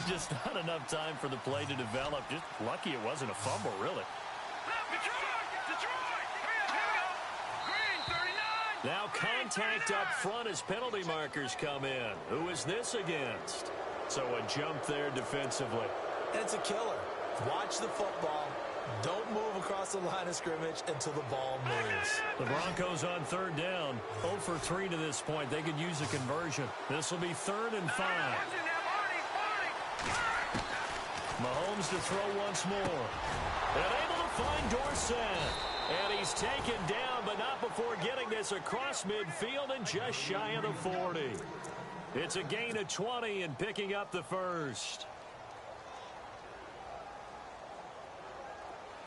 Just not enough time for the play to develop. Just lucky it wasn't a fumble, really. Now contact up front as penalty markers come in. Who is this against? So a jump there defensively. And it's a killer. Watch the football. Don't move across the line of scrimmage until the ball moves. The Broncos on 3rd down. 0 for 3 to this point. They could use a conversion. This will be 3rd and 5. Mahomes to throw once more. And able to find Dorsett. And he's taken down, but not before getting this across midfield and just shy of the 40. It's a gain of 20 and picking up the first.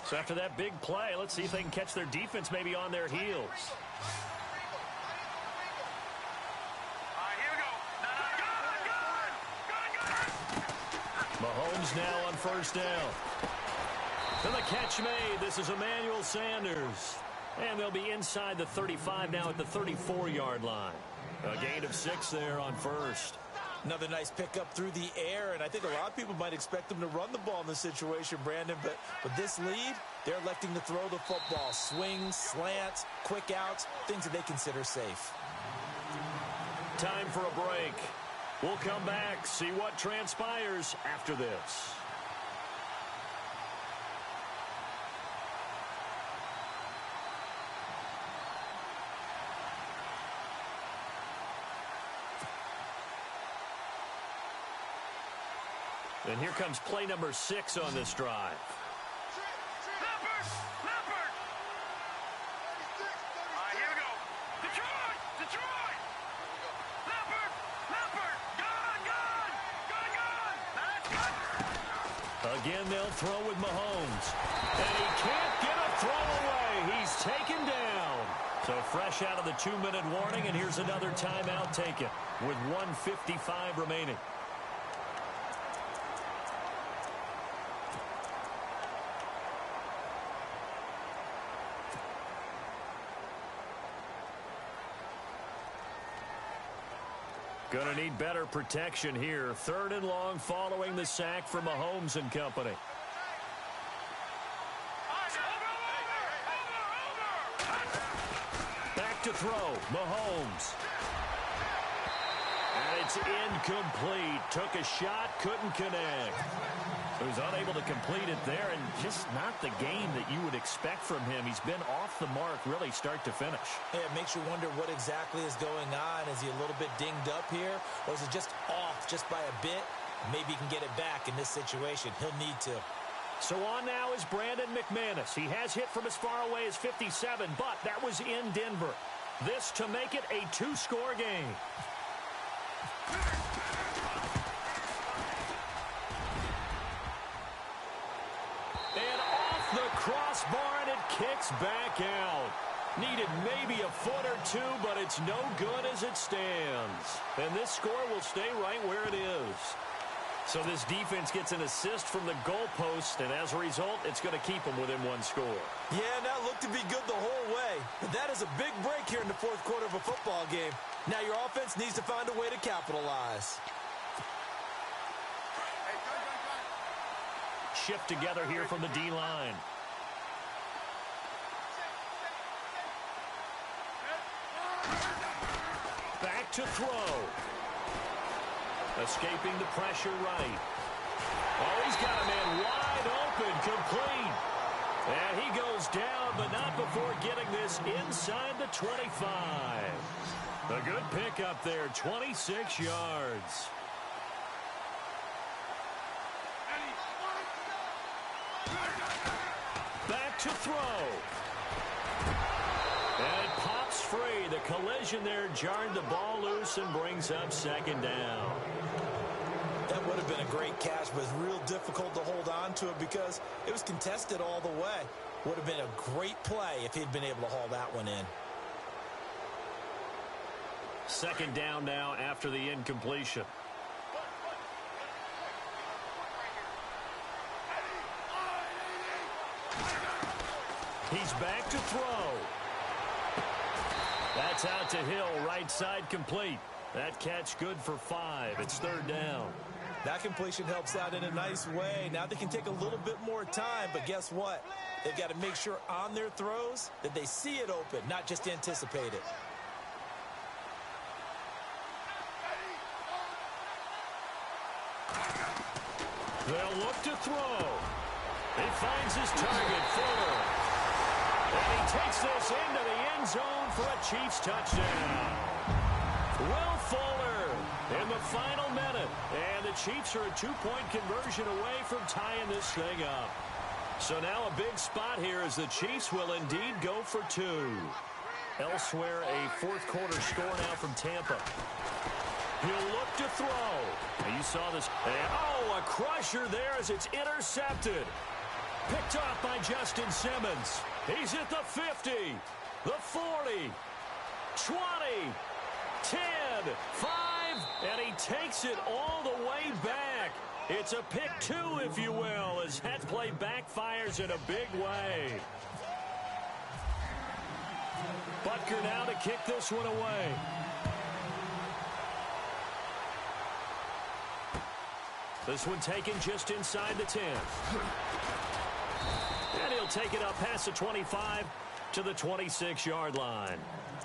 So after that big play, let's see if they can catch their defense maybe on their heels. Mahomes now on 1st down. And the catch made. This is Emmanuel Sanders. And they'll be inside the 35 now at the 34-yard line. A gain of 6 there on 1st. Another nice pickup through the air, and I think a lot of people might expect them to run the ball in this situation, Brandon, but with this lead, they're electing to throw the football. Swings, slants, quick outs, things that they consider safe. Time for a break. We'll come back, see what transpires after this. And here comes play number 6 on this drive. Here we go. Detroit! Gun! Again, they'll throw with Mahomes. And he can't get a throw away. He's taken down. So fresh out of the 2-minute warning, and here's another timeout taken with 1:55 remaining. Gonna need better protection here. 3rd and long following the sack from Mahomes and company. Back to throw. Mahomes. And It's incomplete. Took a shot, couldn't connect. He was unable to complete it there, and just not the game that you would expect from him. He's been off the mark really start to finish. Yeah, it makes you wonder what exactly is going on. Is he a little bit dinged up here, or is it just off just by a bit? Maybe he can get it back in this situation. He'll need to. So on now is Brandon McManus. He has hit from as far away as 57, but that was in Denver. This to make it a two-score game. And off the crossbar, and it kicks back out. Needed maybe a foot or two, but it's no good as it stands. And this score will stay right where it is. So this defense gets an assist from the goalpost, and as a result, it's going to keep them within one score. Yeah, and that looked to be good the whole way. But that is a big break here in the fourth quarter of a football game. Now your offense needs to find a way to capitalize. Shift together here from the D-line. Back to throw. Escaping the pressure right. Oh, he's got a man wide open, complete. And he goes down, but not before getting this inside the 25. A good pickup there, 26 yards. Back to throw. And it pops free. The collision there jarred the ball loose and brings up second down. That would have been a great catch, but it's real difficult to hold on to it because it was contested all the way. Would have been a great play if he'd been able to haul that one in. Second down now after the incompletion. He's back to throw. That's out to Hill, right side complete. That catch good for 5. It's third down. That completion helps out in a nice way. Now they can take a little bit more time, but guess what? They've got to make sure on their throws that they see it open, not just anticipate it. They'll look to throw. He finds his target, Fuller. And he takes this into the end zone for a Chiefs touchdown. Will Fuller in the final minute. And the Chiefs are a 2-point conversion away from tying this thing up. So now a big spot here as the Chiefs will indeed go for 2. Elsewhere, a fourth quarter score now from Tampa. He'll look to throw. And you saw this. And, oh, a crusher there as it's intercepted. Picked off by Justin Simmons. He's at the 50, the 40, 20, 10, 5, and he takes it all the way back. It's a pick 2, if you will, as that play backfires in a big way. Butker now to kick this one away. This one taken just inside the 10. And he'll take it up past the 25 to the 26-yard line.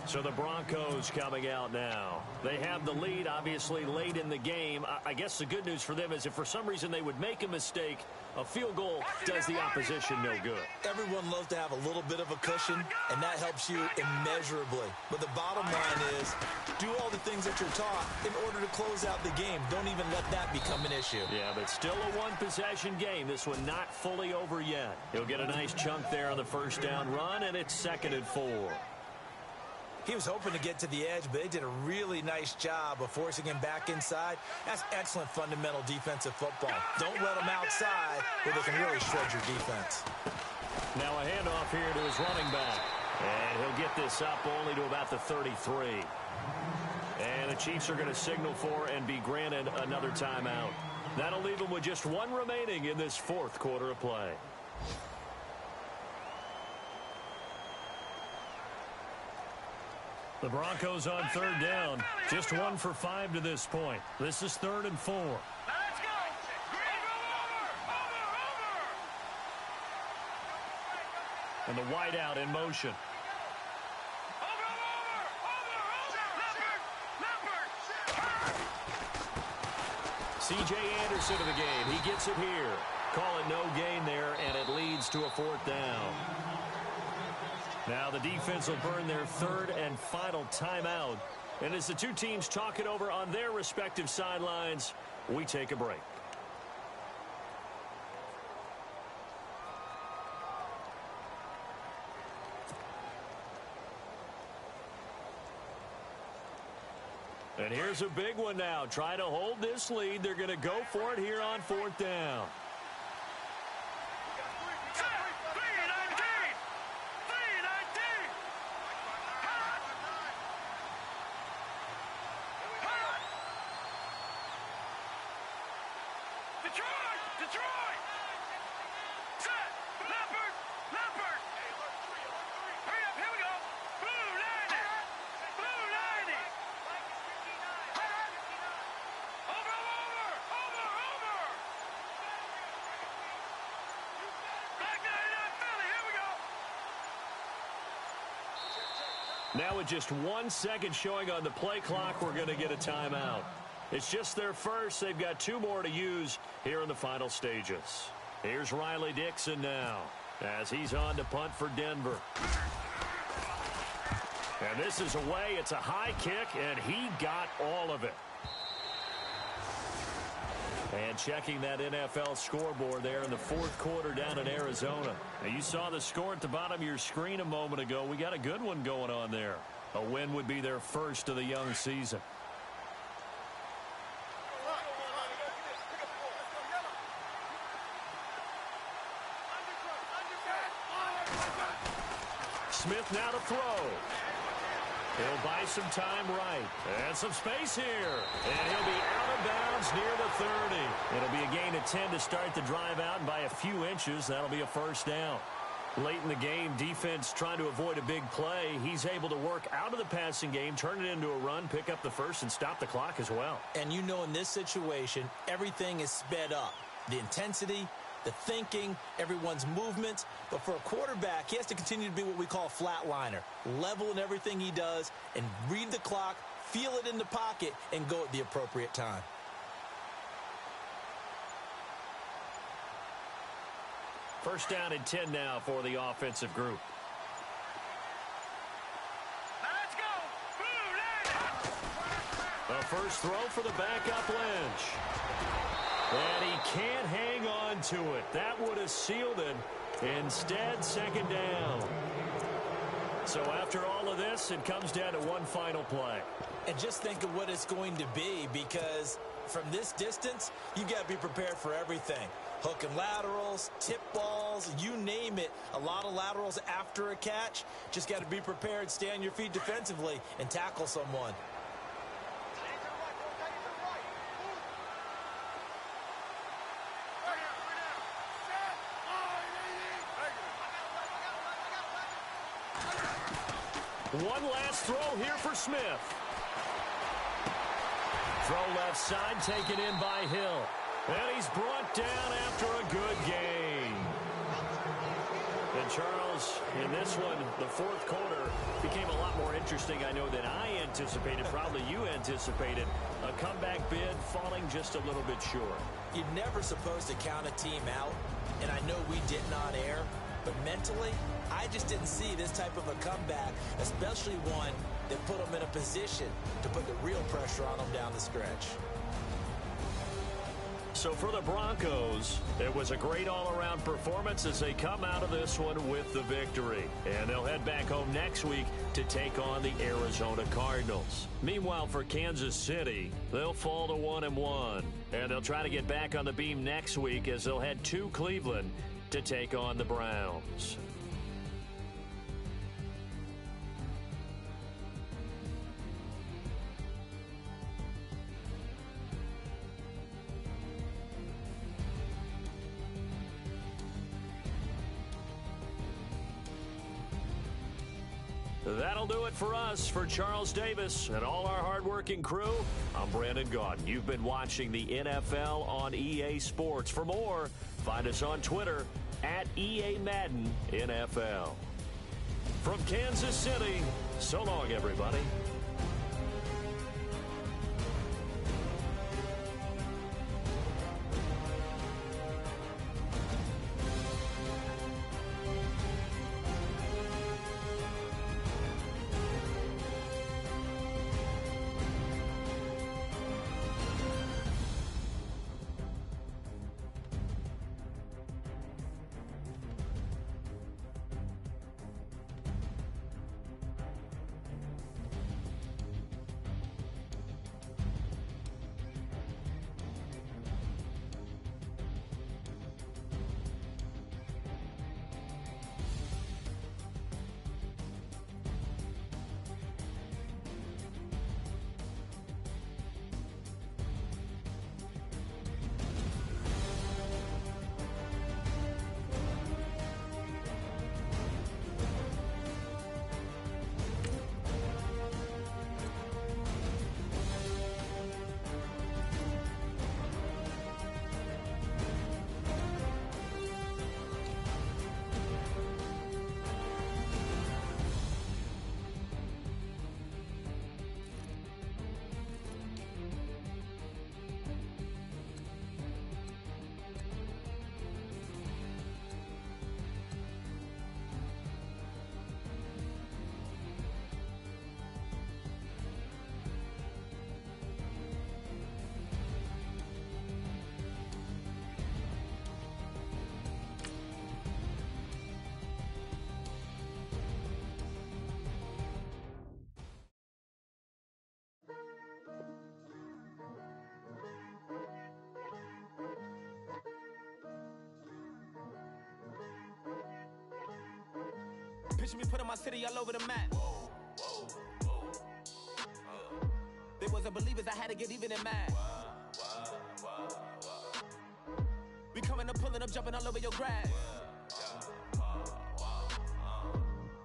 So the Broncos coming out now. They have the lead, obviously, late in the game. I guess the good news for them is if for some reason they would make a mistake, a field goal does the opposition no good. Everyone loves to have a little bit of a cushion, and that helps you immeasurably. But the bottom line is, do all the things that you're taught in order to close out the game. Don't even let that become an issue. Yeah, but still a one-possession game. This one not fully over yet. He'll get a nice chunk there on the first down run, and it's 2nd and 4. He was hoping to get to the edge, but they did a really nice job of forcing him back inside. That's excellent fundamental defensive football. Don't let him outside where they can really shred your defense. Now a handoff here to his running back. And he'll get this up only to about the 33. And the Chiefs are going to signal for and be granted another timeout. That'll leave them with just one remaining in this fourth quarter of play. The Broncos on third down. Just 1 for 5 to this point. This is 3rd and 4. Let's go! And the wideout in motion. C.J. Anderson to the game. He gets it here. Call it no gain there, and it leads to a 4th down. Now the defense will burn their 3rd and final timeout. And as the two teams talk it over on their respective sidelines, we take a break. And here's a big one now. Trying to hold this lead. They're going to go for it here on 4th down. Detroit! Set! Leopard! Leopard! Hurry up, here we go! Blue 90! Blue 90! Over! Black 99 Philly, here we go! Now with just 1 second showing on the play clock, we're going to get a timeout. It's just their first. They've got 2 more to use here in the final stages. Here's Riley Dixon now as he's on to punt for Denver. And this is away. It's a high kick, and he got all of it. And checking that NFL scoreboard there in the 4th quarter down in Arizona. Now you saw the score at the bottom of your screen a moment ago. We got a good one going on there. A win would be their first of the young season. Smith now to throw. He'll buy some time right. And some space here. And he'll be out of bounds near the 30. It'll be a gain of 10 to start the drive out, and by a few inches, that'll be a 1st down. Late in the game, defense trying to avoid a big play. He's able to work out of the passing game, turn it into a run, pick up the first, and stop the clock as well. And you know in this situation, everything is sped up. The intensity, the thinking, everyone's movements. But for a quarterback, he has to continue to be what we call a flatliner. Level in everything he does and read the clock, feel it in the pocket, and go at the appropriate time. First down and 10 now for the offensive group. Let's go! Blue 90! A first throw for the backup Lynch. And he can't hang on to it. That would have sealed it. Instead, 2nd down. So after all of this, it comes down to one final play. And just think of what it's going to be, because from this distance, you got to be prepared for everything. Hook and laterals, tip balls, you name it. A lot of laterals after a catch. Just got to be prepared, stay on your feet defensively, and tackle someone. One last throw here for Smith. Throw left side, taken in by Hill. And he's brought down after a good gain. And Charles, in this one, the 4th quarter became a lot more interesting, I know, than I anticipated. Probably you anticipated. A comeback bid falling just a little bit short. You're never supposed to count a team out, and I know we didn't on air, but mentally, I just didn't see this type of a comeback, especially one that put them in a position to put the real pressure on them down the stretch. So for the Broncos, it was a great all-around performance as they come out of this one with the victory. And they'll head back home next week to take on the Arizona Cardinals. Meanwhile, for Kansas City, they'll fall to 1-1. And they'll try to get back on the beam next week as they'll head to Cleveland to take on the Browns. That'll do it for us. For Charles Davis and all our hardworking crew, I'm Brandon Gaudin. You've been watching the NFL on EA Sports. For more, find us on Twitter at EA Madden NFL. From Kansas City, so long, everybody. Picture me putting my city all over the map. They wasn't believers, I had to get even and mad. We coming up, pulling up, jumping all over your grass.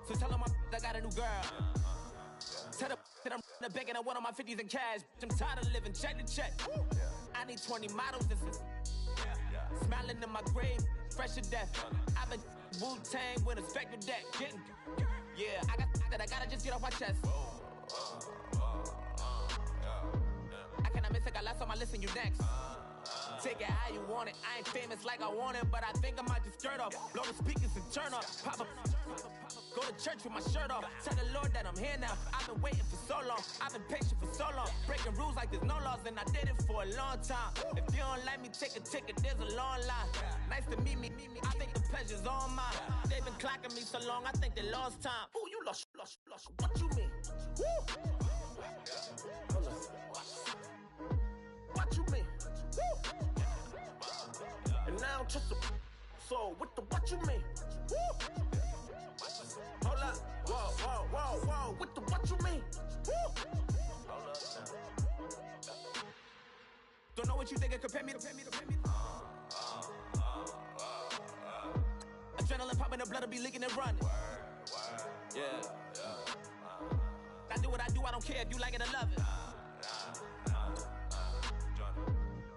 So tell them I got a new girl. Tell them that I'm in the bank and I want all my 50s in cash. I'm tired of living check to check. I need 20 models. This is smiling in my grave, fresh to death. I've been Wu-Tang with a spectral deck. Getting, yeah, I gotta just get off my chest. I cannot miss it, got last on my list and you next. Take it how you want it. I ain't famous like I want it, but I think I might just skirt off. Blow the speakers and turn up. Pop up. Go to church with my shirt off. Tell the Lord that I'm here now. I've been waiting for so long. I've been patient for so long. Breaking rules like there's no laws, and I did it for a long time. If you don't like me, take a ticket. There's a long line. Nice to meet me. I think the pleasure's all mine. They've been clocking me so long, I think they lost time. Ooh, you lost. What you mean? Woo! What you mean? Woo! And now just a so what you mean? Woo! Hold up, whoa, what you mean? Woo! Don't know what you think it compare me to. Adrenaline popping, the blood will be leaking and running. Yeah. I do what I do, I don't care if you like it or love it.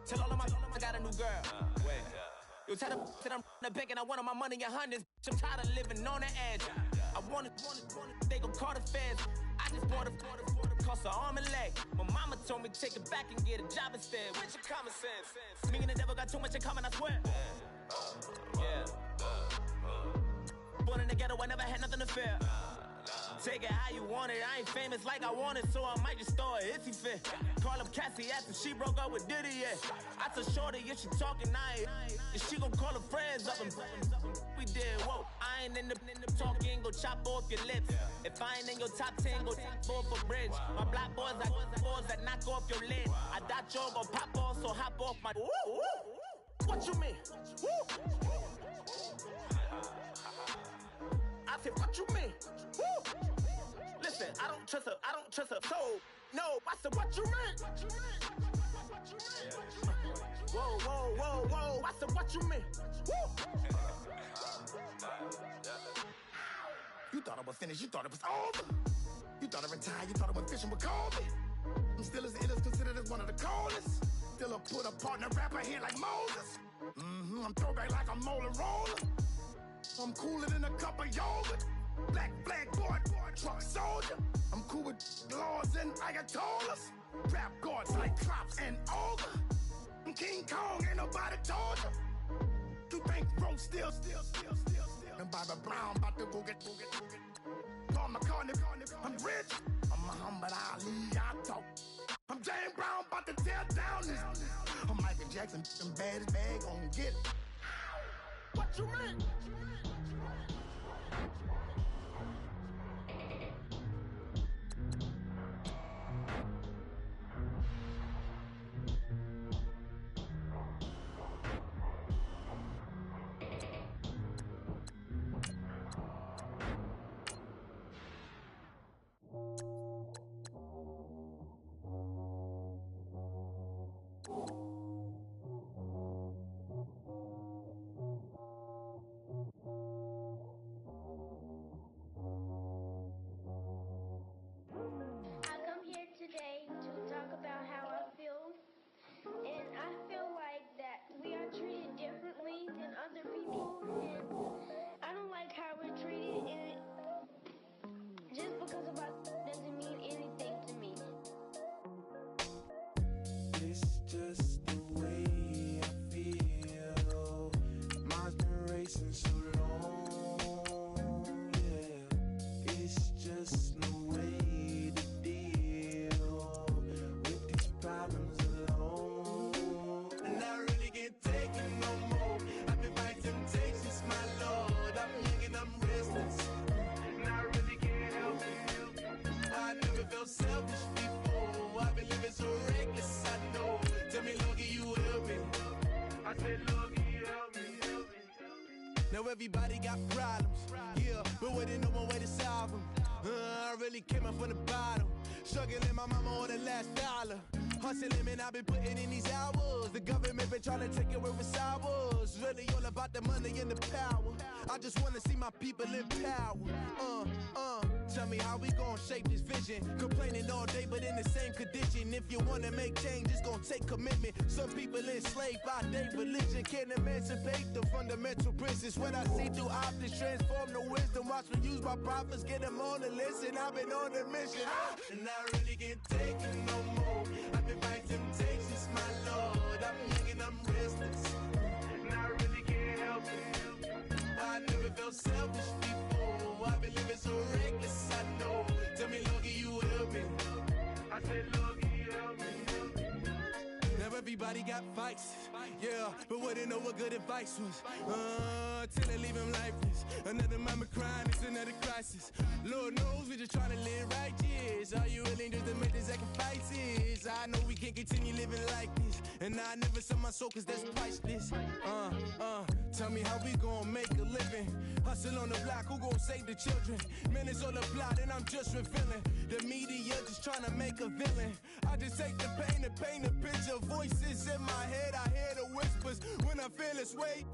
Tell all of my I got a new girl. Wait. Yo, tell them that I'm in the bank and I want all my money in hundreds. I'm tired of living on the edge. I want it, they gon' call the feds. I just bought a cost an arm and leg. My mama told me take it back and get a job instead. Where's your common sense? Me and the devil got too much in common, I swear. Yeah. Born in the ghetto, I never had nothing to fear. Take it how you want it. I ain't famous like I want it, so I might just throw a hissy fit. Call up Cassie after she broke up with Diddy, yeah. I told Shorty if she talking, and she gon' call her friends up and we did, whoa. I ain't in the talking, go chop off your lips. If I ain't in your top 10, go top 4 for bridge. My black boys, I got boys that knock off your lid. I thought y'all gon' pop off, so hop off my. What you mean? I said, what you mean? Woo! Listen, I don't trust her soul. No, I said, what you mean? Whoa, I said, what you mean? Woo! You thought I was finished, you thought it was over. You thought I retired, you thought I went fishing with Kobe. I'm still as ill as considered as one of the coldest. Still a put a partner rapper here like Moses. I'm throwback like I'm Mola Roller. I'm cooler than a cup of yogurt. Black flag boy, truck soldier. I'm cool with laws and Ayatollahs. Rap gods like Klops and Olga. I'm King Kong, ain't nobody told you. You think Rose still. And Bobby Brown about to go get. Paul McCartney, I'm rich. I'm Muhammad Ali, I talk. I'm James Brown, about to tear down this. I'm Michael Jackson, them bad as bag, gon' get it. What you mean? Know everybody got problems, yeah, but we didn't know one way to solve them. I really came up from the bottom, struggling my mama on the last dollar. Hustling, man, I've been putting in these hours. The government been trying to take away with ours. Really all about the money and the power. I just wanna see my people in power. Tell me how we gon' shape this vision. Complaining all day, but in the same condition. If you wanna make change, it's gon' take commitment. Some people enslaved by their religion can't emancipate the fundamental principles. What I see through optics transform the wisdom. Watch me use my prophets, get them on the list, and I've been on a mission. And I really can't take it no more. I've been fighting temptations, my Lord. I'm young and I'm restless, and I really can't help it. I never felt selfish before. I've been living so reckless, I know. Tell me, Lord, can you help me? I said, Lord, can you help me? Now everybody got fights, yeah, but wouldn't know what good advice was. Till they leave him lifeless. Another mama crying, it's another crisis. Lord knows we just trying to live righteous. Are you willing just to make the sacrifices? I know we can't continue living like this, and I never sell my soul cause that's priceless. Tell me how we gon' make a living. Hustle on the block, who gon' save the children? Man, it's all a plot and I'm just revealing. The media just trying to make a villain. I just take the pain and paint a picture. Voices in my head, I hear the whispers when I feel this way.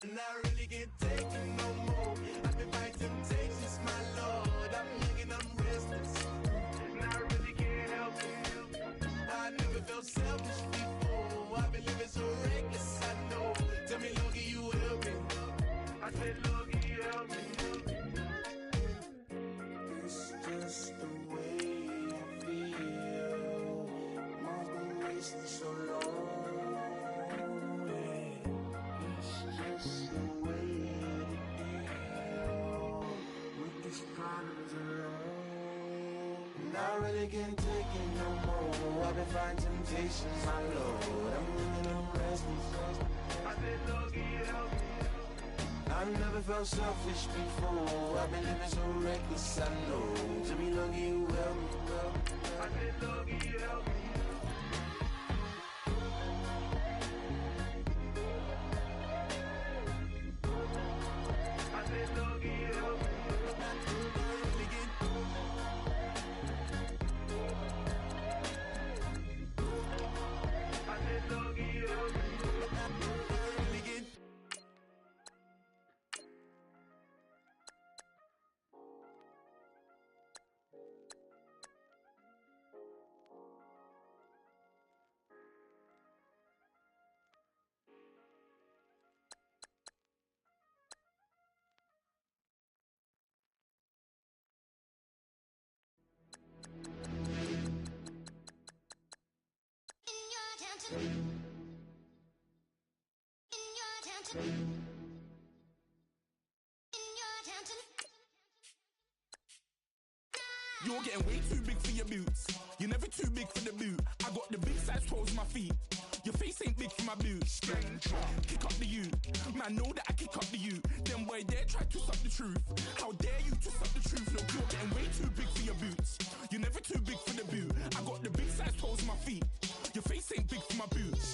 And I really can't take it no more. I've been fighting temptations, my Lord. I'm young and I'm restless, and I really can't help it. I never felt selfish before. I've been living so reckless, I know. Tell me, Lord, can you help me? I said, Lord, can you help me? It's just the way I feel. Mom's been wasting so long. I really can't take it no more. I've been fighting temptations, my Lord. I'm living on restless. I said, Lord, can you help me? I've never felt selfish before. I've been living so reckless, I know. Tell me, Lord, can you help me? I said, Lord, can you help me? I said, Lord, can you help me? You're getting way too big for your boots. You're never too big for the boot. I got the big size toes on my feet. Your face ain't big for my boots. Kick up the you. Man, know that I kick up the you. Them boy dare try to suck the truth. How dare you to suck the truth? Look, you're getting way too big for your boots. You're never too big for the boot. I got the big size toes on my feet. Your face ain't big for my boots.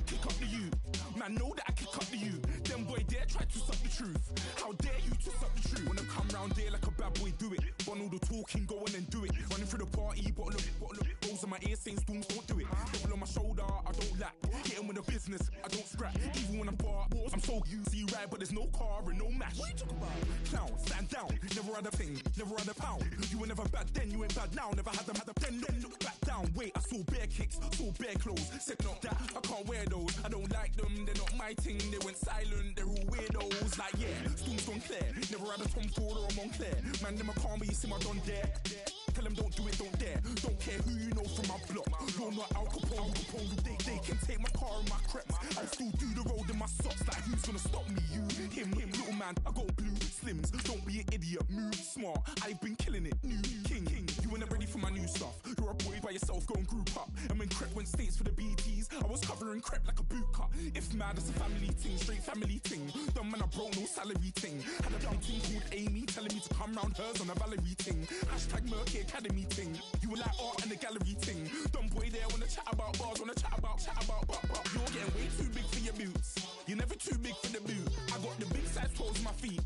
Kick up the you. Man, know that I kick up the you. Them boy dare try to suck the truth. How dare you to suck the truth? Wanna come round there like a bad boy, do it. Want all the talking, go on and do it. Running through the party, bottle up. Rolls in my ear saying storms, don't do it. Devil on my shoulder, I don't lack. Hitting with the business, I don't scrap. Even when I'm bar, I'm so you see right, but there's no car and no match. What you talking about? Clown, stand down. Never had a thing, never had a pound. You were never bad then, you ain't bad now. Never had them, then look back down. Wait, I saw bare kicks, saw bare clothes. Said not that, I can't wear those. I don't like them, they're not my thing. They went silent, they're all weirdos. Like yeah, storm's gone clear. Never had a Tom Ford or a Montclair. Man, them I can't, but you see my Don there. Tell them don't do it, don't dare. Don't care who you know from my block. You're not Al Capone, they can take my car and my crepes. I'll still do the road in my socks. Like who's gonna stop me? You, him, little man. I got blue slims. Don't be an idiot, move smart. I've been killing it, new king. You weren't ready for my new stuff. You're a boy by yourself, go and group up. And when Crep went states for the BTs, I was covering Crep like a boot cut. If mad, it's a family thing, straight family thing. Dumb man, I broke no salary thing. Had a young thing called Amy telling me to come round hers on a Valerie thing. Hashtag Murky Academy thing. You were like art and the gallery thing. Dumb boy there wanna chat about bars, wanna chat about. You're getting way too big for your boots. You're never too feet.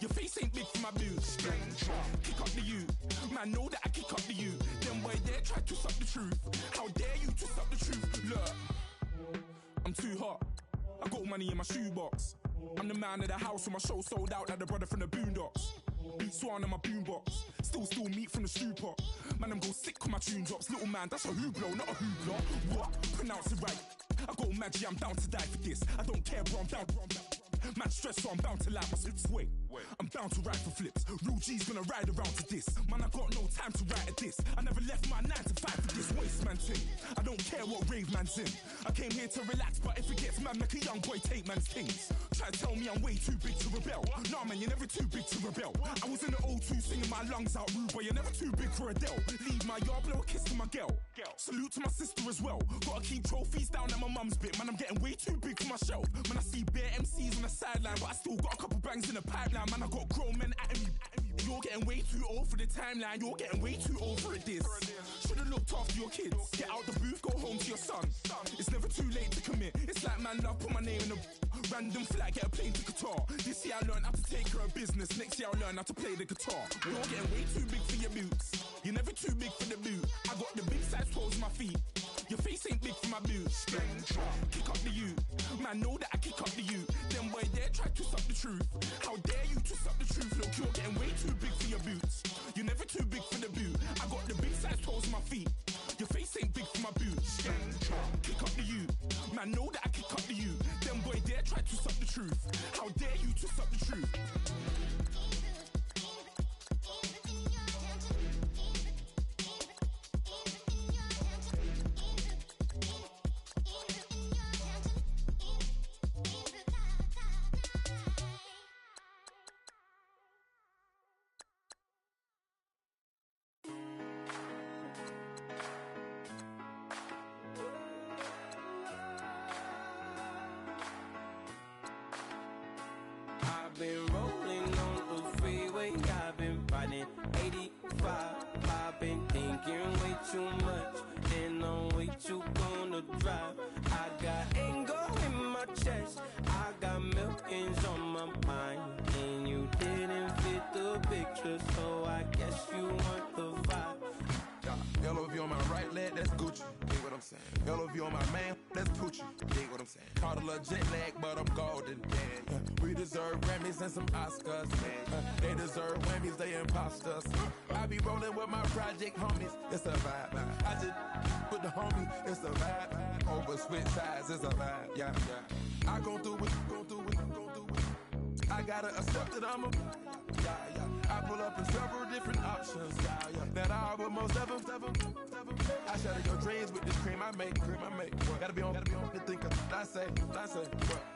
Your face ain't big for my boots. Kick up the you. Man, know that I kick up the you. Them boy there try to suck the truth. How dare you to suck the truth? Look, I'm too hot. I got money in my shoebox. I'm the man of the house when my show sold out like the brother from the Boondocks. Beat Swan in my boombox. Still meat from the stew pot. Man, I'm go sick when my tune drops. Little man, that's a hooplo, not a hoopla. What? Pronounce it right. I got magic, I'm down to die for this. I don't care, bro, I'm down. Man stressed, so I'm bound to lie. Wait, I'm bound to ride for flips. Real G's gonna ride around to this. Man, I got no time to write at this. I never left my 9 to 5 for this waste man thing. I don't care what rave man's in. I came here to relax, but if it gets mad, make a young boy take man's things. Try to tell me I'm way too big to rebel. Nah, man, you're never too big to rebel. I was in the O2 singing my lungs out rude, but you're never too big for Adele. Leave my yard, blow a kiss to my girl. Salute to my sister as well. Gotta keep trophies down at my mum's bit. Man, I'm getting way too big for my shelf. Man, I see bare MCs on the sideline, but I still got a couple bangs in the pipeline. Man, I got grown men at me. You're getting way too old for the timeline. You're getting way too old for it, this. Should've looked after your kids. Get out the booth, go home to your son. It's never too late to commit. It's like man love, put my name in a random flight, get a plane to Qatar. This year I learned how to take care of business. Next year I'll learn how to play the guitar. You're getting way too big for your boots. You're never too big for the boot. I got the big size toes on my feet. Your face ain't big for my boots. Kick up the you. Man, know that I kick up the you. Them boy there try to suck the truth. How dare you to suck the truth? Look, you're getting way too big for your boots. You're never too big for the boot. I got the big size toes on my feet. Your face ain't big for my boots. Kick up the you. Man, know that I kick up the you. Them boy there try to suck the truth. How dare you to suck the truth? I've been rolling on the freeway, I've been riding 85. I've been thinking way too much, and I'm way too gonna drive. I got anger in my chest, I got millions on my mind, and you didn't fit the picture, so I guess you want the vibe. Yellow if you on my right leg, that's Gucci. Dig what I'm saying. Yellow if you on my man, that's Poochie. Dig what I'm saying. Caught a little jet lag, but I'm golden. Yeah. We deserve Grammys and some Oscars. They deserve Whammies, they imposters. I be rolling with my project homies. It's a vibe. I just with the homie. It's a vibe. Over switch sides, it's a vibe. Yeah. I gon' do it. I gotta accept that I'm a. I pull up in several different options. That I would most ever. I shatter your dreams with this cream I make. Gotta be on the thinker. I say.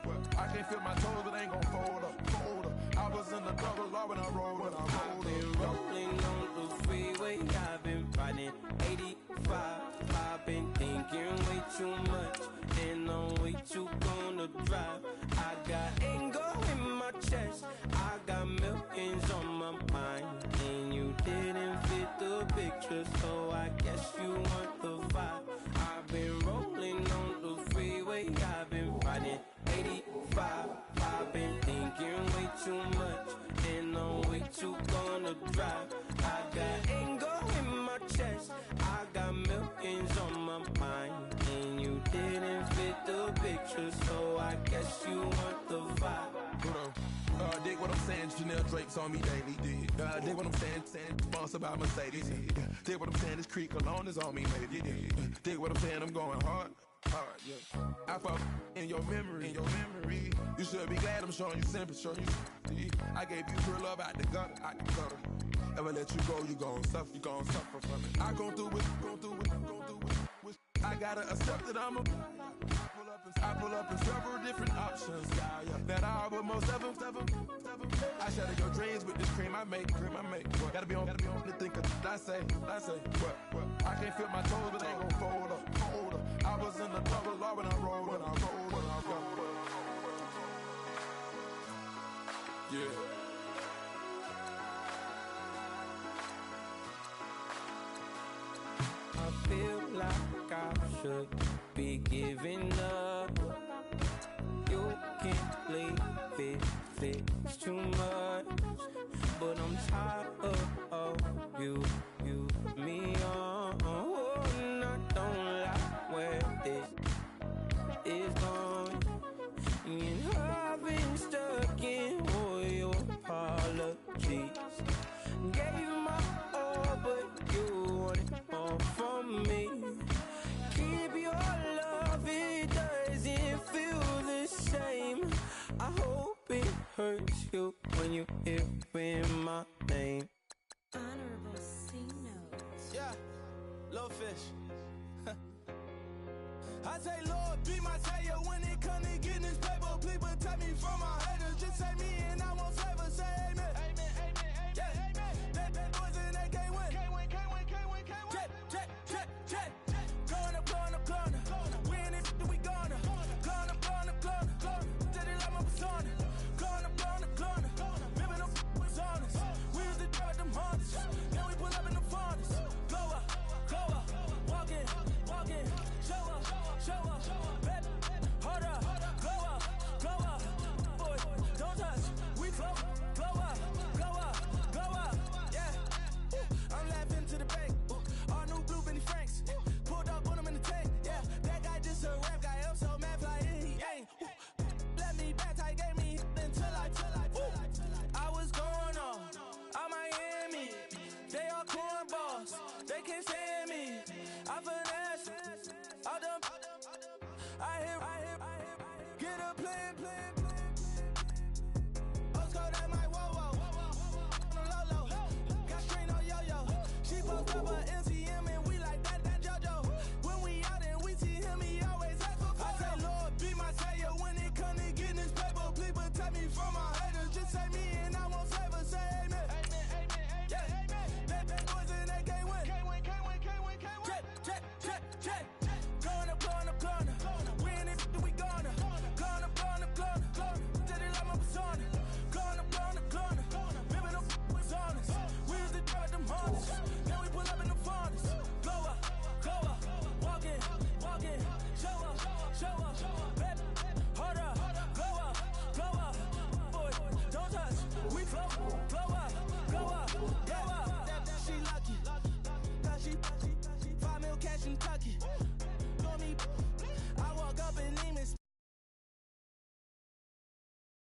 What? I can't feel my toes, but ain't gon' fold up. I was in the double law when I rolled. I've been rolling on the freeway, I've been riding 85. I've been thinking way too much, and I'm way too gonna drive. I got anger in my chest, I got millions on my mind, and you didn't fit the picture, so I guess you want the vibe. I've been rolling on the freeway, I've been riding 85. I've been thinking way too much, and I'm way too gonna drive. I got anger in my chest, I got millions on my mind, and you didn't fit the picture, so I guess you want the vibe. Dig what I'm saying, Chanel drapes on me daily. Dig what I'm saying, sponsored by Mercedes. Dig what I'm saying, this creek alone is on me, maybe. Dig what I'm saying, I'm going hard, yeah. I fuck in your memory. You should be glad I'm showing you sympathy. I gave you real love out the gutter. Ever let you go, you gon' suffer from it. I gon' do it. I gotta accept that I'm a. I pull up in several different options. That I would most ever. I shatter your dreams with this cream I make. What? Gotta be on the thinker. I say. What? I can't feel my toes, but ain't gon' fold up. I was in the double law when I rolled. Yeah. I feel like I should be giving up. You can't leave it, it's too much. But I'm tired of you, me on. Oh, and I don't like where this is going. And I've been stuck in all your apologies. Gave my all, but you wanted more from me. Keep your love, it doesn't feel the same. I hope it hurts you when you hear my name. Honorable C notes. Yeah, little fish. I say, Lord, be my savior when it come to getting this paper. Please protect me from my haters. Just say me and I won't flavor. Say amen. Amen, amen, amen, yeah. Amen. That boys and they can't win. Can't win, can't win, can't win, can't win. Check. Going up. We in it, we gonna. Going up. Tell they like my persona. Going up. Remember them was honest. We was the drive them Hondas. Then we pull up in the Fondas. Glow up. Walk in. Show up. Bet. Hold up. Glow up. Boy, don't touch. We flow. Glow up. Yeah. I'm laughing to the bank. All new blue Benny Franks. Pulled up on him in the tank. Yeah. That guy just a rap guy. I'm so mad fly in. He ain't. Let me back. I gave me until I. I was going on. I'm Miami. They all cornballs. They can't stand me. I finesse. I done. I hear. Get a plan. Let's go that my